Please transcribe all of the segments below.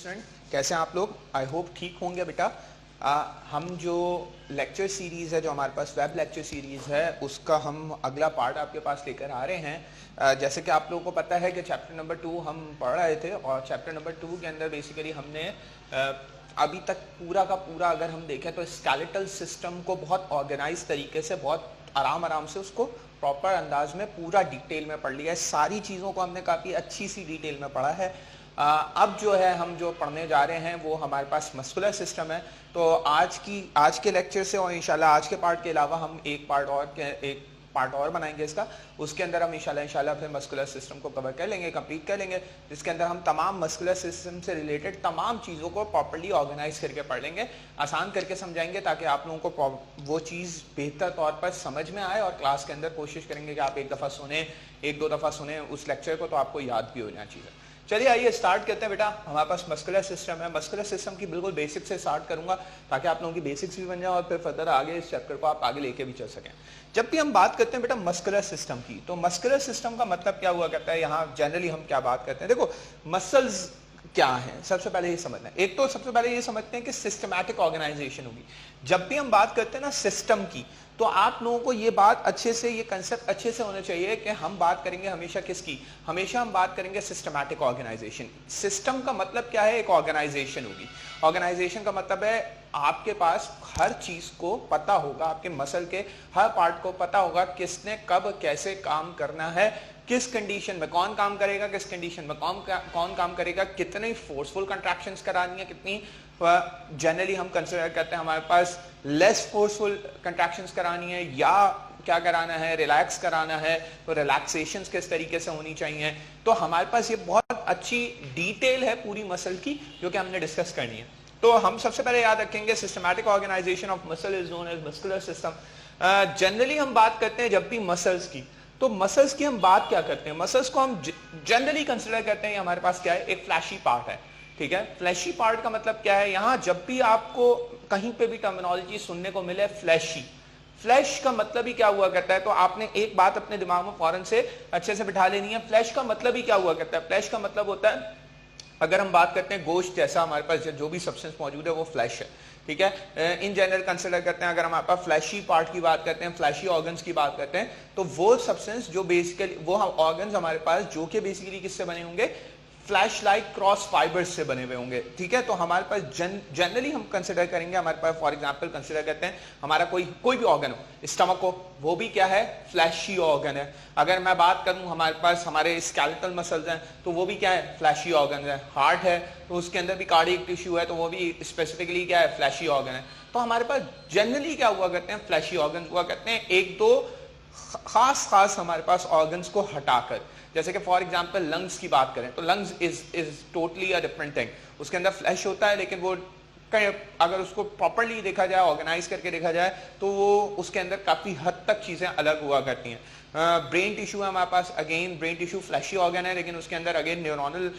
Student, कैसे हैं आप लोग? आई होप ठीक होंगे बेटा। हम जो लेक्चर सीरीज़ है, जो हमारे पास वेब लेक्चर सीरीज़ है, उसका हम अगला पार्ट आपके पास लेकर आ रहे हैं। जैसे कि आप लोगों को पता है कि चैप्टर नंबर 2 हम पढ़ रहे थे और चैप्टर नंबर 2 के अंदर बेसिकली हमने अभी तक पूरा का पूरा अगर हम देखें तो स्केलेटल सिस्टम को बहुत ऑर्गेनाइज तरीके से, बहुत आराम से उसको प्रॉपर अंदाज में पूरा डिटेल में पढ़ लिया है। सारी चीज़ों को हमने काफ़ी अच्छी सी डिटेल में पढ़ा है। अब जो है हम जो पढ़ने जा रहे हैं वो हमारे पास मस्कुलर सिस्टम है। तो आज के लेक्चर से और इंशाल्लाह आज के पार्ट के अलावा हम एक पार्ट और बनाएंगे इसका। उसके अंदर हम इंशाल्लाह फिर मस्कुलर सिस्टम को कवर कर लेंगे, कंप्लीट कर लेंगे, जिसके अंदर हम तमाम मस्कुलर सिस्टम से रिलेटेड तमाम चीज़ों को प्रॉपर्ली ऑर्गेनाइज करके पढ़ लेंगे, आसान करके समझाएंगे ताकि आप लोगों को वो चीज़ बेहतर तौर पर समझ में आए। और क्लास के अंदर कोशिश करेंगे कि आप एक दो दफ़ा सुने उस लेक्चर को, तो आपको याद भी हो जाना चाहिए। चलिए आइए स्टार्ट करते हैं बेटा। हमारे पास मस्कुलर सिस्टम है। मस्कुलर सिस्टम की बिल्कुल बेसिक से स्टार्ट करूंगा ताकि आप लोगों की बेसिक्स भी बन जाए और फिर फर्दर आगे इस चैप्टर को आप आगे लेके भी चल सकें। जब भी हम बात करते हैं बेटा मस्कुलर सिस्टम की, तो मस्कुलर सिस्टम का मतलब क्या हुआ करता है, यहाँ जनरली हम क्या बात करते हैं। देखो मसल्स क्या है, सबसे पहले ये समझना है। एक तो सबसे पहले ये समझते हैं कि सिस्टमैटिक ऑर्गेनाइजेशन होगी। जब भी हम बात करते हैं ना सिस्टम की, तो आप लोगों को ये बात अच्छे से, ये कंसेप्ट अच्छे से होना चाहिए कि हम बात करेंगे हमेशा किसकी, हमेशा हम बात करेंगे सिस्टमैटिक ऑर्गेनाइजेशन। सिस्टम का मतलब क्या है, एक ऑर्गेनाइजेशन होगी। ऑर्गेनाइजेशन का मतलब है आपके पास हर चीज को पता होगा, आपके मसल के हर पार्ट को पता होगा किसने कब कैसे काम करना है, किस कंडीशन में कौन काम करेगा, किस कंडीशन में कौन काम करेगा, कितनी फोर्सफुल कंट्रैक्शंस करानी है, कितनी जनरली हम कंसिडर करते हैं हमारे पास लेस फोर्सफुल कंट्रैक्शंस करानी है, या क्या कराना है, रिलैक्स कराना है, तो रिलैक्सेशंस किस तरीके से होनी चाहिए। तो हमारे पास ये बहुत अच्छी डिटेल है पूरी मसल की, जो कि हमने डिस्कस करनी है। तो हम सबसे पहले याद रखेंगे systematic organisation of muscle is known as muscular system. Generally हम बात करते हैं जब भी मसल्स की, तो मसल्स की हम बात क्या करते हैं, मसल्स को हम जनरली कंसिडर करते हैं हमारे पास क्या है, एक फ्लैशी पार्ट है। ठीक है, फ्लैशी पार्ट का मतलब क्या है, यहां जब भी आपको कहीं पे भी टर्मिनोलॉजी सुनने को मिले फ्लैशी, फ्लैश का मतलब ही क्या हुआ करता है, तो आपने एक बात अपने दिमाग में फौरन से अच्छे से बिठा लेनी है। फ्लैश का मतलब ही क्या हुआ करता है, फ्लैश का मतलब होता है, अगर हम बात करते हैं गोश्त जैसा हमारे पास जो भी सब्सटेंस मौजूद है वो फ्लैश है। ठीक है, इन जनरल कंसिडर करते हैं, अगर हम आपका फ्लैशी पार्ट की बात करते हैं, फ्लैशी ऑर्गन्स की बात करते हैं, तो वो सब्सटेंस जो बेसिकली वो ऑर्गन्स हमारे पास जो कि बेसिकली किससे बने होंगे, फ्लैश लाइक क्रॉस फाइबर्स से बने हुए होंगे। ठीक है, तो हमारे पास जनरली हम कंसिडर करेंगे, हमारे पास फॉर एग्जांपल कंसिडर करते हैं हमारा कोई भी ऑर्गन हो, स्टमक हो, वो भी क्या है, फ्लैशी ऑर्गन है। अगर मैं बात करूं हमारे पास हमारे स्केलेटल मसल्स हैं, तो वो भी क्या है, फ्लैशी ऑर्गन है। हार्ट है तो उसके अंदर भी कार्डियक टिश्यू है, तो वो भी स्पेसिफिकली क्या है, फ्लैशी ऑर्गन है। तो हमारे पास जनरली क्या हुआ करते हैं, फ्लैशी ऑर्गन हुआ करते हैं, एक दो खास हमारे पास ऑर्गन्स को हटाकर। जैसे कि फॉर एग्जांपल लंग्स की बात करें, तो lungs is totally a different thing. उसके अंदर फ्लैश होता है, लेकिन वो अगर उसको प्रॉपर्ली देखा जाए, ऑर्गेनाइज करके देखा जाए, तो वो उसके अंदर काफी हद तक चीजें अलग हुआ करती हैं। ब्रेन टिश्यू है हमारे पास, again brain tissue fleshy organ है, लेकिन उसके अंदर अगेन न्यूरोनल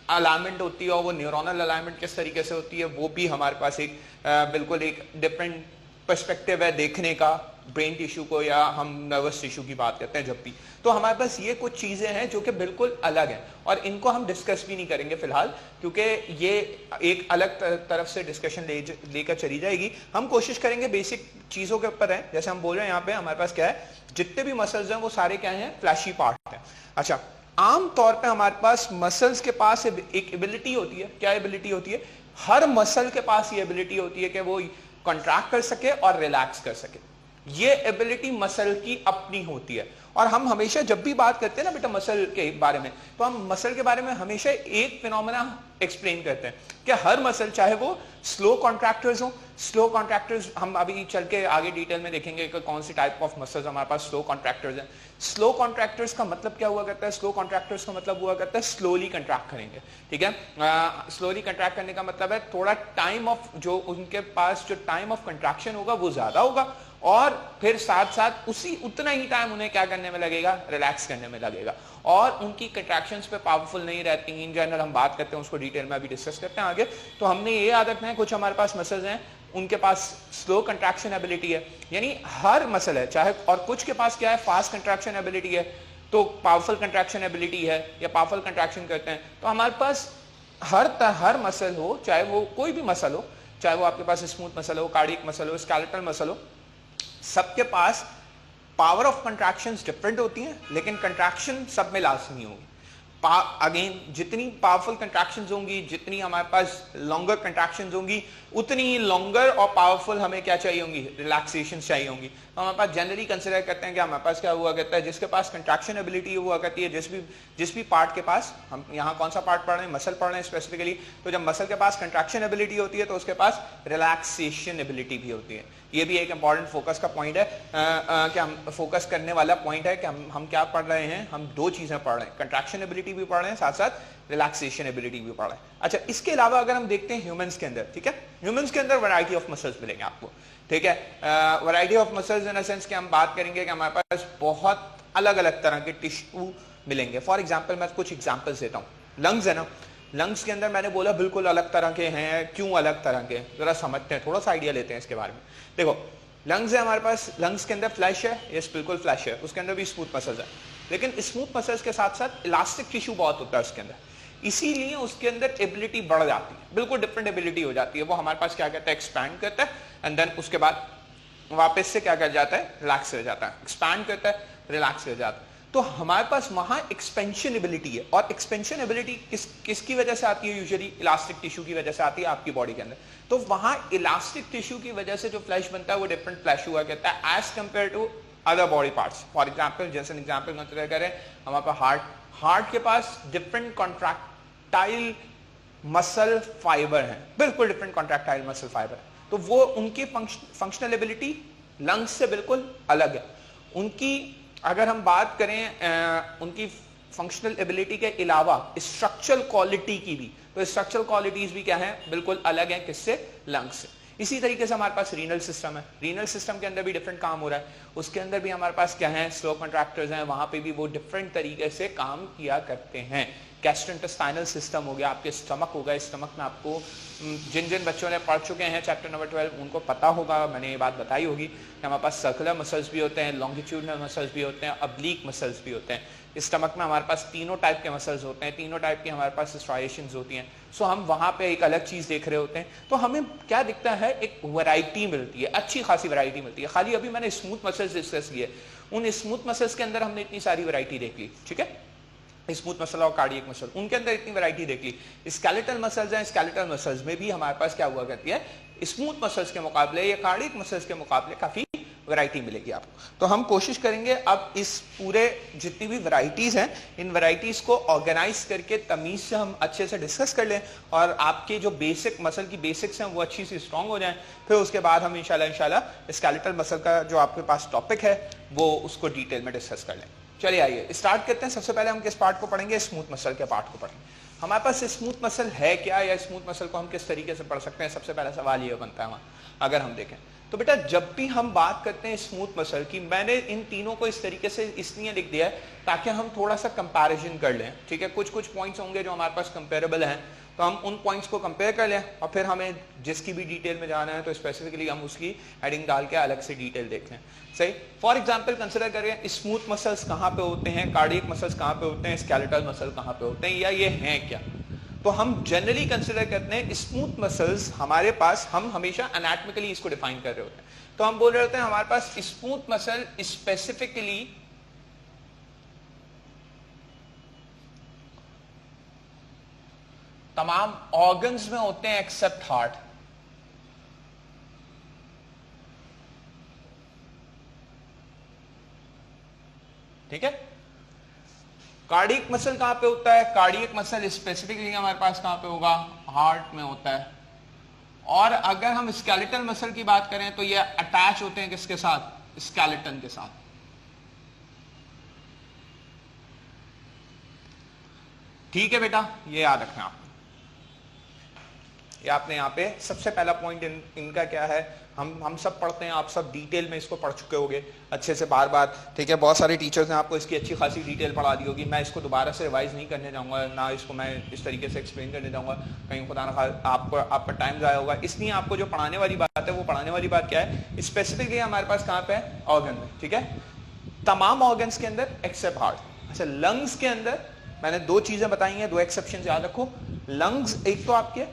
अलाइनमेंट होती है, और वो न्यूरोनल अलाइनमेंट किस तरीके से होती है, वो भी हमारे पास एक बिल्कुल एक डिफरेंट पर्सपेक्टिव है देखने का ब्रेन टिश्यू को, या हम नर्वस टिश्यू की बात करते हैं जब भी। तो हमारे पास ये कुछ चीजें हैं जो कि बिल्कुल अलग हैं, और इनको हम डिस्कस भी नहीं करेंगे फिलहाल, क्योंकि ये एक अलग तरफ से डिस्कशन लेकर चली जाएगी। हम कोशिश करेंगे बेसिक चीजों के ऊपर है। जैसे हम बोल रहे हैं यहाँ पे हमारे पास क्या है, जितने भी मसल्स हैं वो सारे क्या हैं, फ्लैशी पार्ट है। अच्छा, आम तौर पे हमारे पास मसल्स के पास एक एबिलिटी होती है। क्या एबिलिटी होती है, हर मसल के पास ये एबिलिटी होती है कि वो कॉन्ट्रैक्ट कर सके और रिलैक्स कर सके। ये एबिलिटी मसल की अपनी होती है। और हम हमेशा जब भी बात करते हैं ना बेटा मसल के बारे में, तो हम मसल के बारे में हमेशा एक फिनोमेना एक्सप्लेन करते हैं कि हर मसल, चाहे वो स्लो कॉन्ट्रैक्टर्स हो, स्लो कॉन्ट्रैक्टर्स हम अभी चल के आगे डिटेल में देखेंगे कि कौन सी टाइप ऑफ मसल्स हमारे पास स्लो कॉन्ट्रैक्टर्स हैं। स्लो कॉन्ट्रैक्टर्स का मतलब क्या हुआ करता है, स्लो कॉन्ट्रैक्टर्स का मतलब हुआ करता है स्लोली कंट्रैक्ट करेंगे। ठीक है, स्लोली कंट्रैक्ट करने का मतलब है थोड़ा टाइम ऑफ, जो उनके पास जो टाइम ऑफ कंट्रैक्शन होगा वो ज्यादा होगा, और फिर साथ साथ उतना ही टाइम उन्हें क्या करने में लगेगा, रिलैक्स करने में लगेगा, और उनकी कंट्रैक्शंस पे पावरफुल नहीं रहती। इन जनरल हम बात करते हैं, उसको डिटेल में अभी डिस्कस करते हैं आगे। तो हमने ये याद रखना है, कुछ हमारे पास मसल्स हैं उनके पास स्लो कंट्रैक्शन एबिलिटी है, यानी हर मसल है चाहे, और कुछ के पास क्या है, फास्ट कंट्रैक्शन एबिलिटी है, तो पावरफुल कंट्रैक्शन एबिलिटी है, या पावरफुल कंट्रैक्शन करते हैं। तो हमारे पास हर मसल हो, चाहे वो कोई भी मसल हो, चाहे वो आपके पास स्मूथ मसल हो, कार्डियक मसल हो, स्केलेटल मसल हो, सबके पास पावर ऑफ कंट्रैक्शंस डिफरेंट होती हैं, लेकिन कंट्रैक्शन सब में लाजमी होगी। अगेन जितनी पावरफुल कंट्रैक्शंस होंगी, जितनी हमारे पास लॉन्गर कंट्रैक्शंस होंगी, उतनी ही लॉन्गर और पावरफुल हमें क्या चाहिए होंगी, रिलैक्सेशन चाहिए होंगी। तो हमारे पास जनरली कंसिडर करते हैं कि हमारे पास क्या हुआ करता है, जिसके पास कंट्रैक्शन एबिलिटी हुआ करती है, जिस भी पार्ट के पास, हम यहाँ कौन सा पार्ट पढ़ रहे हैं, मसल पढ़ रहे हैं स्पेसिफिकली, तो जब मसल के पास कंट्रैक्शन एबिलिटी होती है तो उसके पास रिलैक्सेशन एबिलिटी भी होती है। ये भी एक इंपॉर्टेंट फोकस का पॉइंट है, कि हम फोकस करने वाला पॉइंट है कि हम क्या पढ़ रहे हैं, हम दो चीजें पढ़ रहे हैं, कंट्रैक्शन एबिलिटी भी पढ़ रहे हैं, साथ साथ रिलैक्सेशन एबिलिटी भी पढ़ रहे हैं। अच्छा, इसके अलावा अगर हम देखते हैं ह्यूमंस के अंदर, ठीक है, ह्यूमंस के अंदर वैरायटी ऑफ मसल्स मिलेंगे आपको, ठीक है, variety of muscles in a sense कि हम बात करेंगे कि हमारे पास बहुत अलग अलग तरह के टिश्यू मिलेंगे। फॉर एग्जाम्पल मैं कुछ एग्जाम्पल्स देता हूँ। लंग्स है ना, लंग्स के अंदर मैंने बोला बिल्कुल अलग तरह के हैं, क्यों अलग तरह के, जरा समझते हैं, थोड़ा सा आइडिया लेते हैं इसके बारे में। देखो, लंग्स है हमारे पास, लंग्स के अंदर फ्लैश है, यस बिल्कुल फ्लैश है, उसके अंदर भी स्मूथ मसल्स है, लेकिन स्मूथ मसल्स के साथ साथ इलास्टिक टिश्यू बहुत होता है उसके अंदर, इसीलिए उसके अंदर एबिलिटी बढ़ जाती है, बिल्कुल डिफरेंट एबिलिटी हो जाती है। वो हमारे पास क्या कहता है, एक्सपैंड करता है, एंड देन उसके बाद वापस से क्या कर जाता है, रिलैक्स हो जाता है, एक्सपैंड करता है, रिलैक्स हो जाता है। तो हमारे पास वहां एक्सपेंशन एबिलिटी है, और एक्सपेंशन एबिलिटी किसकी वजह से आती है, यूजुअली इलास्टिक टिश्यू की वजह से आती है आपकी बॉडी के अंदर। तो वहां इलास्टिक टिश्यू की वजह से जो फ्लैश बनता है वो डिफरेंट फ्लैश हुआ कहता है as compared to other body parts. For example, जैसे एग्जाम्पल कंसिडर करें, हमारे पास हार्ट के पास डिफरेंट कॉन्ट्रैक्टाइल मसल फाइबर है, बिल्कुल डिफरेंट कॉन्ट्रैक्टाइल मसल फाइबर है, तो वो उनकी फंक्शनल एबिलिटी लंग्स से बिल्कुल अलग है। उनकी अगर हम बात करें उनकी फंक्शनल एबिलिटी के अलावा स्ट्रक्चरल क्वालिटी की भी, तो स्ट्रक्चरल क्वालिटीज भी क्या है, बिल्कुल अलग है, किससे, लंग्स से। इसी तरीके से हमारे पास रीनल सिस्टम है, रीनल सिस्टम के अंदर भी डिफरेंट काम हो रहा है, उसके अंदर भी हमारे पास क्या है, स्लो कंट्रैक्टर्स हैं, वहां पे भी वो डिफरेंट तरीके से काम किया करते हैं। गैस्ट्रोइंटेस्टाइनल सिस्टम हो गया, आपके स्टमक हो गया, स्टमक में आपको जिन जिन बच्चों ने पढ़ चुके हैं चैप्टर नंबर 12 उनको पता होगा, मैंने ये बात बताई होगी कि हमारे पास सर्कुलर मसल्स भी होते हैं, लॉन्गिट्यूडनल मसल्स भी होते हैं, ऑब्लिक मसल्स भी होते हैं। स्टमक में हमारे पास तीनों टाइप के मसल्स होते हैं, तीनों टाइप की हमारे पास स्ट्राइएशंस होती हैं। सो हम वहां पे एक अलग चीज देख रहे होते हैं, तो हमें क्या दिखता है, एक वैरायटी मिलती है, अच्छी खासी वैरायटी मिलती है। खाली अभी मैंने स्मूथ मसल्स डिस्कस किए, उन स्मूथ मसल्स के अंदर हमने इतनी सारी वैरायटी देख ली, ठीक है, स्मूथ मसल और कार्डियक मसल, उनके अंदर इतनी वैरायटी देख ली। स्केलेटल मसल्स हैं, स्केलेटल मसल्स में भी हमारे पास क्या हुआ करती है, स्मूथ मसल्स के मुकाबले या कार्डियक मसल्स के मुकाबले काफी वैरायटी मिलेगी आपको। तो हम कोशिश करेंगे अब इस पूरे जितनी भी वैरायटीज हैं, इन वैरायटीज को ऑर्गेनाइज करके तमीज से हम अच्छे से डिस्कस कर लें, और आपके जो बेसिक मसल की बेसिक्स हैं वो अच्छी सी स्ट्रांग हो जाएं। फिर उसके बाद हम इंशाल्लाह स्केलेटल मसल का जो आपके पास टॉपिक है वो उसको डिटेल में डिस्कस कर लें। चलिए आइए स्टार्ट करते हैं। सबसे पहले हम किस पार्ट को पढ़ेंगे, स्मूथ मसल के पार्ट को पढ़ेंगे। हमारे पास स्मूथ मसल है क्या, या स्मूथ मसल को हम किस तरीके से पढ़ सकते हैं, सबसे पहला सवाल ये बनता है वहां। अगर हम देखें तो बेटा, जब भी हम बात करते हैं स्मूथ मसल की, मैंने इन तीनों को इस तरीके से इसलिए लिख दिया है ताकि हम थोड़ा सा कंपैरिजन कर लें, ठीक है। कुछ कुछ पॉइंट्स होंगे जो हमारे पास कंपेरेबल हैं, तो हम उन पॉइंट्स को कंपेयर कर लें, और फिर हमें जिसकी भी डिटेल में जाना है तो स्पेसिफिकली हम उसकी हेडिंग डाल के अलग से डिटेल देख लें, सही। फॉर एग्जाम्पल कंसिडर करें, स्मूथ मसल्स कहाँ पे होते हैं, कार्डियक मसल्स कहाँ पे होते हैं, स्केलेटल मसल कहाँ पे होते हैं, या ये हैं क्या। तो हम जनरली कंसिडर करते हैं स्मूथ मसल्स हमारे पास, हम हमेशा एनाटॉमिकली इसको डिफाइन कर रहे होते हैं। तो हम बोल रहे होते हैं हमारे पास स्मूथ मसल स्पेसिफिकली तमाम ऑर्गन्स में होते हैं एक्सेप्ट हार्ट। ठीक है। कार्डियक मसल कहां पे होता है, कार्डियक मसल स्पेसिफिकली हमारे पास कहां पे होगा, हार्ट में होता है। और अगर हम स्केलेटल मसल की बात करें तो ये अटैच होते हैं किसके साथ, स्केलेटन के साथ। ठीक है बेटा, ये याद रखना आप। ये आपने यहाँ पे सबसे पहला पॉइंट इनका क्या है, हम सब पढ़ते हैं, आप सब डिटेल में इसको पढ़ चुके होंगे अच्छे से बार बार, ठीक है। बहुत सारे टीचर्स ने आपको इसकी अच्छी खासी डिटेल पढ़ा दी होगी, मैं इसको दोबारा से रिवाइज नहीं करने जाऊंगा, ना इसको मैं इस तरीके से एक्सप्लेन करने जाऊंगा, कहीं खुदा ना आपका टाइम ज़ाया होगा। इसलिए आपको जो पढ़ाने वाली बात है, वो पढ़ाने वाली बात क्या है, स्पेसिफिकली हमारे पास कहाँ पे है, ऑर्गन में, ठीक है। तमाम ऑर्गन्स के अंदर एक्सेप्ट हार्ट। अच्छा, लंग्स के अंदर मैंने दो चीजें बताई हैं, दो एक्सेप्शन याद रखो। लंग्स एक तो आपके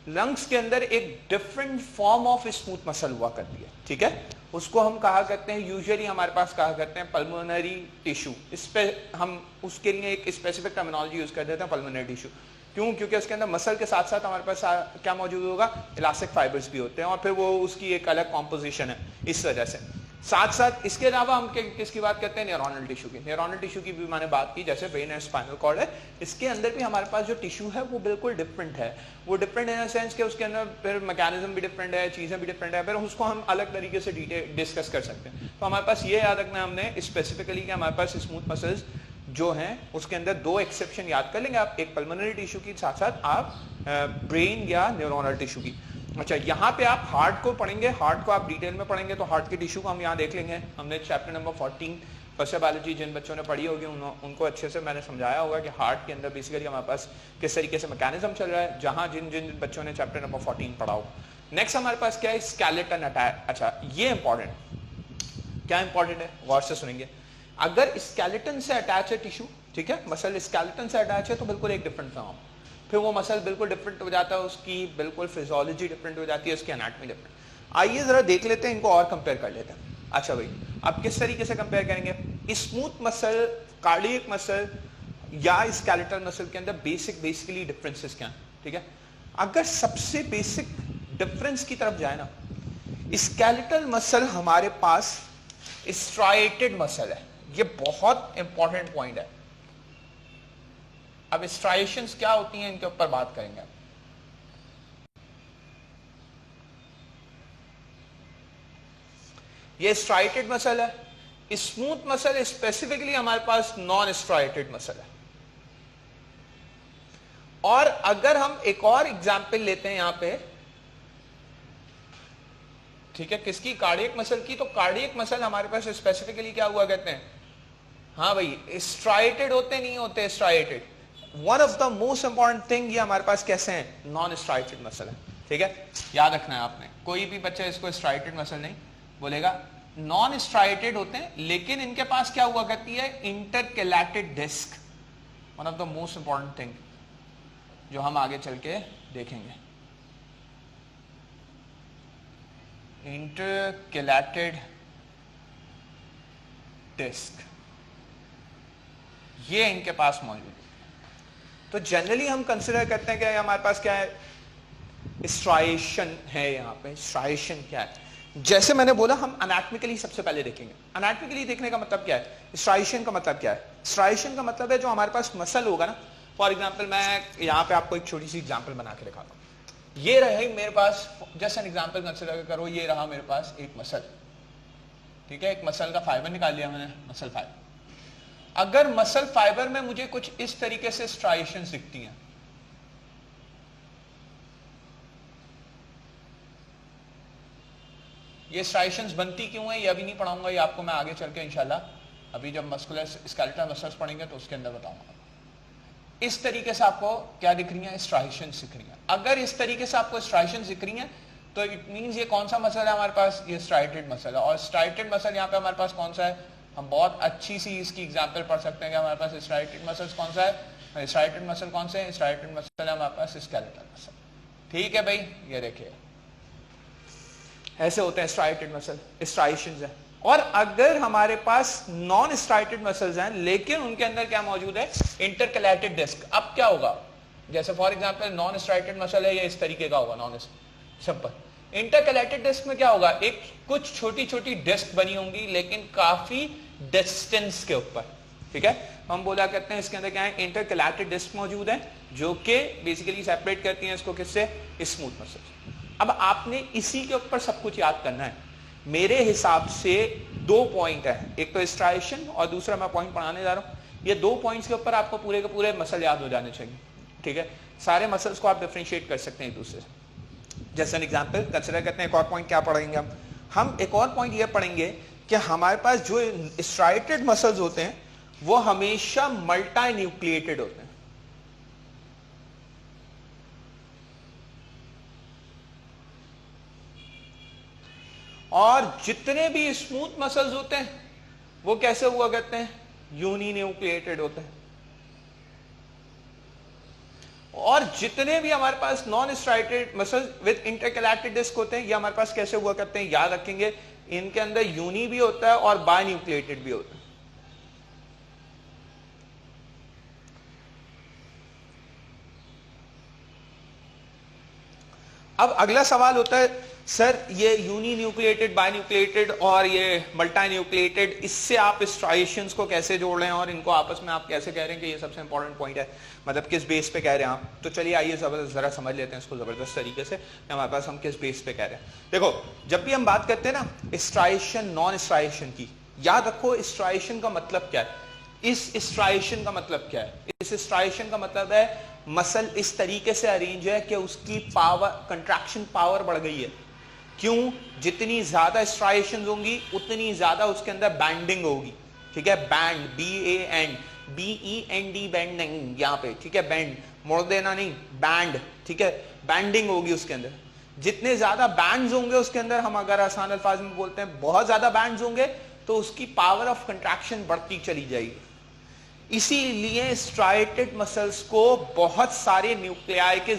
लंग्स के अंदर एक different form of smooth muscle हुआ करती है, ठीक है, उसको हम कहा करते हैं, यूजुअली हमारे पास कहा करते हैं पल्मोनरी टिश्यू। इस पे हम उसके लिए एक स्पेसिफिक टर्मिनोलॉजी यूज कर देते हैं, पल्मोनरी टिश्यू। क्यों? क्योंकि उसके अंदर मसल के साथ साथ हमारे पास क्या मौजूद होगा, इलास्टिक फाइबर्स भी होते हैं, और फिर वो उसकी एक अलग कॉम्पोजिशन है। इस वजह से साथ साथ इसके अलावा हम किसकी बात करते हैं, न्यूरोनल टिश्यू की। न्यूरोनल टिश्यू की भी मैंने बात की, जैसे ब्रेन एंड स्पाइनल कॉर्ड है, इसके अंदर भी हमारे पास जो टिश्यू है वो बिल्कुल डिफरेंट है। वो डिफरेंट इन सेंस कि उसके अंदर फिर मैकेनिज्म भी डिफरेंट है, चीजें भी डिफरेंट है, फिर उसको हम अलग तरीके से डिस्कस कर सकते हैं। तो हमारे पास ये याद रखना है हमने स्पेसिफिकली कि हमारे पास स्मूथ मसल्स जो हैं उसके अंदर दो एक्सेप्शन याद कर लेंगे आप, एक पल्मोनरी टिश्यू की, साथ साथ आप ब्रेन या न्यूरोनल टिश्यू की। अच्छा, यहाँ पे आप हार्ट को पढ़ेंगे, हार्ट को आप डिटेल में पढ़ेंगे, तो हार्ट के टिश्यू को हम यहाँ देख लेंगे। हमने चैप्टर नंबर 14 फर्स्ट बायोलॉजी जिन बच्चों ने पढ़ी होगी उनको अच्छे से मैंने समझाया होगा कि हार्ट के अंदर बेसिकली हमारे पास किस तरीके से मैकेनिज्म चल रहा है, जहां जिन जिन बच्चों ने चैप्टर नंबर 14 पढ़ा हो। नेक्स्ट हमारे पास क्या है, स्केलेटन अटैच। अच्छा, ये इंपॉर्टेंट, क्या इंपॉर्टेंट है, गौर से सुनेंगे। अगर स्केलेटन से अटैच है टिश्यू, ठीक है, मसल स्केलेटन से अटैच है, तो बिल्कुल एक डिफरेंट फॉर्म, फिर वो मसल बिल्कुल डिफरेंट हो जाता है, उसकी बिल्कुल फिजियोलॉजी डिफरेंट हो जाती है, उसकी एनाटॉमी डिफरेंट। आइए जरा देख लेते हैं, इनको और कंपेयर कर लेते हैं। अच्छा भाई, अब किस तरीके से कंपेयर करेंगे स्मूथ मसल, कार्डियक मसल या स्केलेटल मसल के अंदर बेसिकली डिफरेंसेस क्या हैं, ठीक है। अगर सबसे बेसिक डिफरेंस की तरफ जाए ना, स्केलेटल मसल हमारे पास स्ट्राइएटेड मसल है, ये बहुत इंपॉर्टेंट पॉइंट है। अब स्ट्राइएशंस क्या होती हैं, इनके ऊपर बात करेंगे। ये स्ट्राइएटेड मसल है। स्मूथ मसल स्पेसिफिकली हमारे पास नॉन स्ट्राइएटेड मसल है। और अगर हम एक और एग्जांपल लेते हैं यहां पे, ठीक है, किसकी, कार्डियक मसल की, तो कार्डियक मसल हमारे पास स्पेसिफिकली क्या हुआ कहते हैं, हाँ भाई, स्ट्राइएटेड होते नहीं होते, striated. One of the most important thing ये हमारे पास कैसे हैं, नॉन स्ट्राइएटेड मसल है, ठीक है, याद रखना है आपने। कोई भी बच्चा इसको स्ट्राइएटेड मसल नहीं बोलेगा, नॉन स्ट्राइएटेड होते हैं, लेकिन इनके पास क्या हुआ करती है, intercalated disc. One of the most important thing जो हम आगे चल के देखेंगे, इंटरकैलेटेड डिस्क, ये इनके पास मौजूद है। तो जनरली हम कंसिडर करते हैं कि हमारे पास क्या है, स्ट्राइएशन है। यहाँ पे स्ट्राइएशन क्या है, जैसे मैंने बोला, हम एनाटॉमिकली सबसे पहले देखेंगे। एनाटॉमिकली देखने का मतलब क्या है, स्ट्राइएशन का मतलब क्या है, स्ट्राइएशन का मतलब है जो हमारे पास मसल होगा ना। फॉर एग्जांपल मैं यहाँ पे आपको एक छोटी सी एग्जांपल बना के दिखाता हूँ। ये रहे मेरे पास, जस्ट एन एग्जांपल कंसिडर करो, ये रहा मेरे पास एक मसल, ठीक है, एक मसल का फाइबर निकाल लिया मैंने, मसल फाइबर। अगर मसल फाइबर में मुझे कुछ इस तरीके से स्ट्राइएशंस दिखती हैं, ये स्ट्राइएशंस बनती क्यों है, ये अभी नहीं पढ़ाऊंगा, ये आपको मैं आगे चल के इंशाल्लाह, अभी जब मस्कुलर स्केलेटल मसल्स पढ़ेंगे तो उसके अंदर बताऊंगा। इस तरीके से आपको क्या दिख रही है, स्ट्राइएशंस दिख रही हैं। अगर इस तरीके से आपको स्ट्राइएशंस दिख रही हैं, तो इट मींस ये कौन सा मसल है हमारे पास, ये स्ट्राइएटेड मसल है। और स्ट्राइएटेड मसल यहाँ पे हमारे पास कौन सा है, हम बहुत अच्छी सी इसकी एग्जांपल पढ़ सकते हैं कि हमारे पास स्ट्राइएटेड मसल्स कौन सा है, स्ट्राइएटेड मसल कौन से हैं, स्ट्राइएटेड मसल है हमारे पास स्केलेटल मसल, ठीक है भाई। ये देखिए ऐसे होते हैं स्ट्राइएटेड मसल, स्ट्राइएशंस है। और अगर हमारे पास नॉन स्ट्राइएटेड मसल्स हैं, लेकिन उनके अंदर क्या मौजूद है, इंटरकैलेटेड डिस्क, अब क्या होगा, जैसे for example non striated muscle है, ये इस तरीके का होगा, नॉन सिंपल। इंटरकैलेटेड डिस्क में क्या होगा, एक कुछ छोटी छोटी डिस्क बनी होंगी, लेकिन काफी डिस्टेंस के ऊपर, ठीक है। हम बोला करते हैं इसके अंदर क्या है, इंटरकैलेटेड डिस्क मौजूद है, जो कि बेसिकली सेपरेट करती हैं इसको किससे, स्मूथ मसल। अब आपने इसी के ऊपर सब कुछ याद करना है। मेरे हिसाब से दो पॉइंट है, एक तो स्ट्राइएशन और दूसरा मैं पॉइंट पढ़ाने जा रहा हूं। ये दो पॉइंट्स के ऊपर आपको पूरे के पूरे मसल याद हो जाने चाहिए, ठीक है। सारे मसल्स को आप डिफरेंशिएट कर सकते हैं एक दूसरे से। जैसे एन एग्जांपल कंसिडर करते हैं, एक और पॉइंट क्या पढ़ेंगे हम एक और पॉइंट ये पढ़ेंगे कि हमारे पास जो स्ट्राइएटेड मसल्स होते हैं वो हमेशा मल्टी न्यूक्लिएटेड होते हैं। और जितने भी स्मूथ मसल्स होते हैं वो कैसे हुआ करते हैं, यूनी न्यूक्लिएटेड होते हैं। और जितने भी हमारे पास non striated muscles with intercalated disc होते हैं, ये हमारे पास कैसे हुआ करते हैं, याद रखेंगे, इनके अंदर यूनी भी होता है और बायन्यूक्लिएटेड भी होता है। अब अगला सवाल होता है, सर ये यूनी न्यूक्लिएटेड, बायन्यूक्लिएटेड और ये मल्टी न्यूक्लिएटेड, इससे आप स्ट्राइएशंस को कैसे जोड़ रहे हैं और इनको आपस में आप कैसे कह रहे हैं कि ये सबसे इंपॉर्टेंट पॉइंट है, मतलब किस बेस पे कह रहे हैं आप। तो चलिए आइए जरा समझ लेते हैं इसको जबरदस्त तरीके से, हमारे पास हम किस बेस पे कह रहे हैं। देखो, जब भी हम बात करते हैं ना स्ट्राइएशन नॉन स्ट्राइएशन की, याद रखो स्ट्राइएशन का मतलब क्या है, इस स्ट्राइएशन का मतलब क्या है। इस स्ट्राइएशन का मतलब है मसल इस तरीके से अरेंज है कि उसकी पावर, कंट्रैक्शन पावर बढ़ गई है। क्यों? जितनी ज्यादा स्ट्राइएशंस होंगी उतनी ज्यादा उसके अंदर बैंडिंग होगी, ठीक है। बैंड, BAND, बैंडिंग यहाँ पे, ठीक है, बैंड, मोड़ देना नहीं, बैंड, ठीक है, बैंडिंग होगी उसके अंदर। जितने ज्यादा बैंड्स होंगे उसके अंदर, हम अगर आसान अल्फाज में बोलते हैं बहुत ज्यादा बैंड्स होंगे, तो उसकी पावर ऑफ कंट्रैक्शन बढ़ती चली जाएगी। इसीलिए स्ट्राइटेड मसल्स को बहुत सारे न्यूक्लियाई की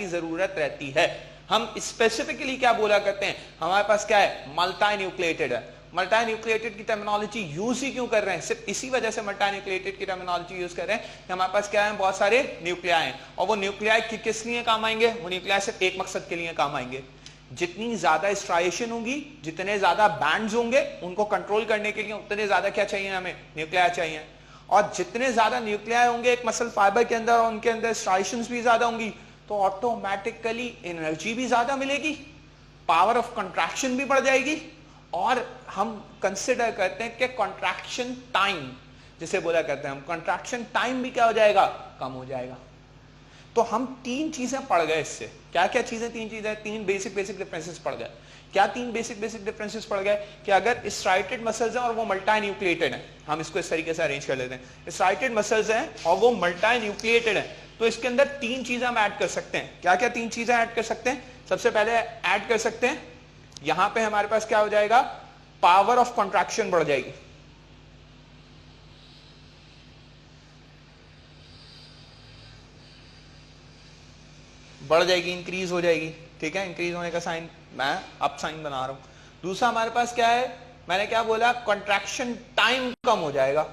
जरूरत रहती है। हम स्पेसिफिकली क्या बोला करते हैं, हमारे पास क्या है, मल्टी न्यूक्लिएटेड है। मल्टी न्यूक्लिएटेड की टर्मिनोलॉजी यूज ही क्यों कर रहे हैं, सिर्फ इसी वजह से मल्टी न्यूक्लिएटेड की टर्मिनोलॉजी यूज कर रहे हैं कि हमारे पास क्या है, बहुत सारे न्यूक्लियाई हैं, और वो न्यूक्लियाई किस लिए काम आएंगे, वो न्यूक्लियाई सिर्फ एक मकसद के लिए काम आएंगे। जितनी ज्यादा स्ट्राइएशन होगी, जितने ज्यादा बैंड्स होंगे, उनको कंट्रोल करने के लिए उतने ज्यादा क्या चाहिए, हमें न्यूक्लियाई चाहिए। और जितने ज्यादा न्यूक्लियाई होंगे एक मसल फाइबर के अंदर, और उनके अंदर स्ट्राइएशंस भी ज्यादा होंगी, तो ऑटोमेटिकली एनर्जी भी ज्यादा मिलेगी, पावर ऑफ कंट्रैक्शन भी बढ़ जाएगी, और हम कंसिडर करते हैं कि कंट्रैक्शन टाइम जिसे बोला करते हैं हम, कंट्रैक्शन टाइम भी क्या हो जाएगा, कम हो जाएगा। तो हम तीन चीजें पढ़ गए इससे। क्या क्या चीजें, तीन चीजें, तीन बेसिक डिफरेंसेस पढ़ गए। क्या तीन बेसिक डिफरेंसेस पढ़ गए कि अगर स्ट्राइटेड मसल्स हैं और वो मल्टी न्यूक्लिएटेड हैं, हम इसको इस तरीके से अरेंज कर लेते हैं, स्ट्राइटेड मसल्स हैं और वो मल्टी न्यूक्लिएटेड हैं, तो इसके अंदर तीन चीजें हम ऐड कर सकते हैं। क्या क्या तीन चीजें ऐड कर सकते हैं? सबसे पहले ऐड कर सकते हैं, यहां पे हमारे पास क्या हो जाएगा, पावर ऑफ कॉन्ट्रैक्शन बढ़ जाएगी। बढ़ जाएगी, इंक्रीज हो जाएगी, ठीक है। इंक्रीज होने का साइन मैं अप साइन बना रहा हूं। दूसरा हमारे पास क्या है, मैंने क्या बोला, कंट्रैक्शन टाइम कम हो जाएगा।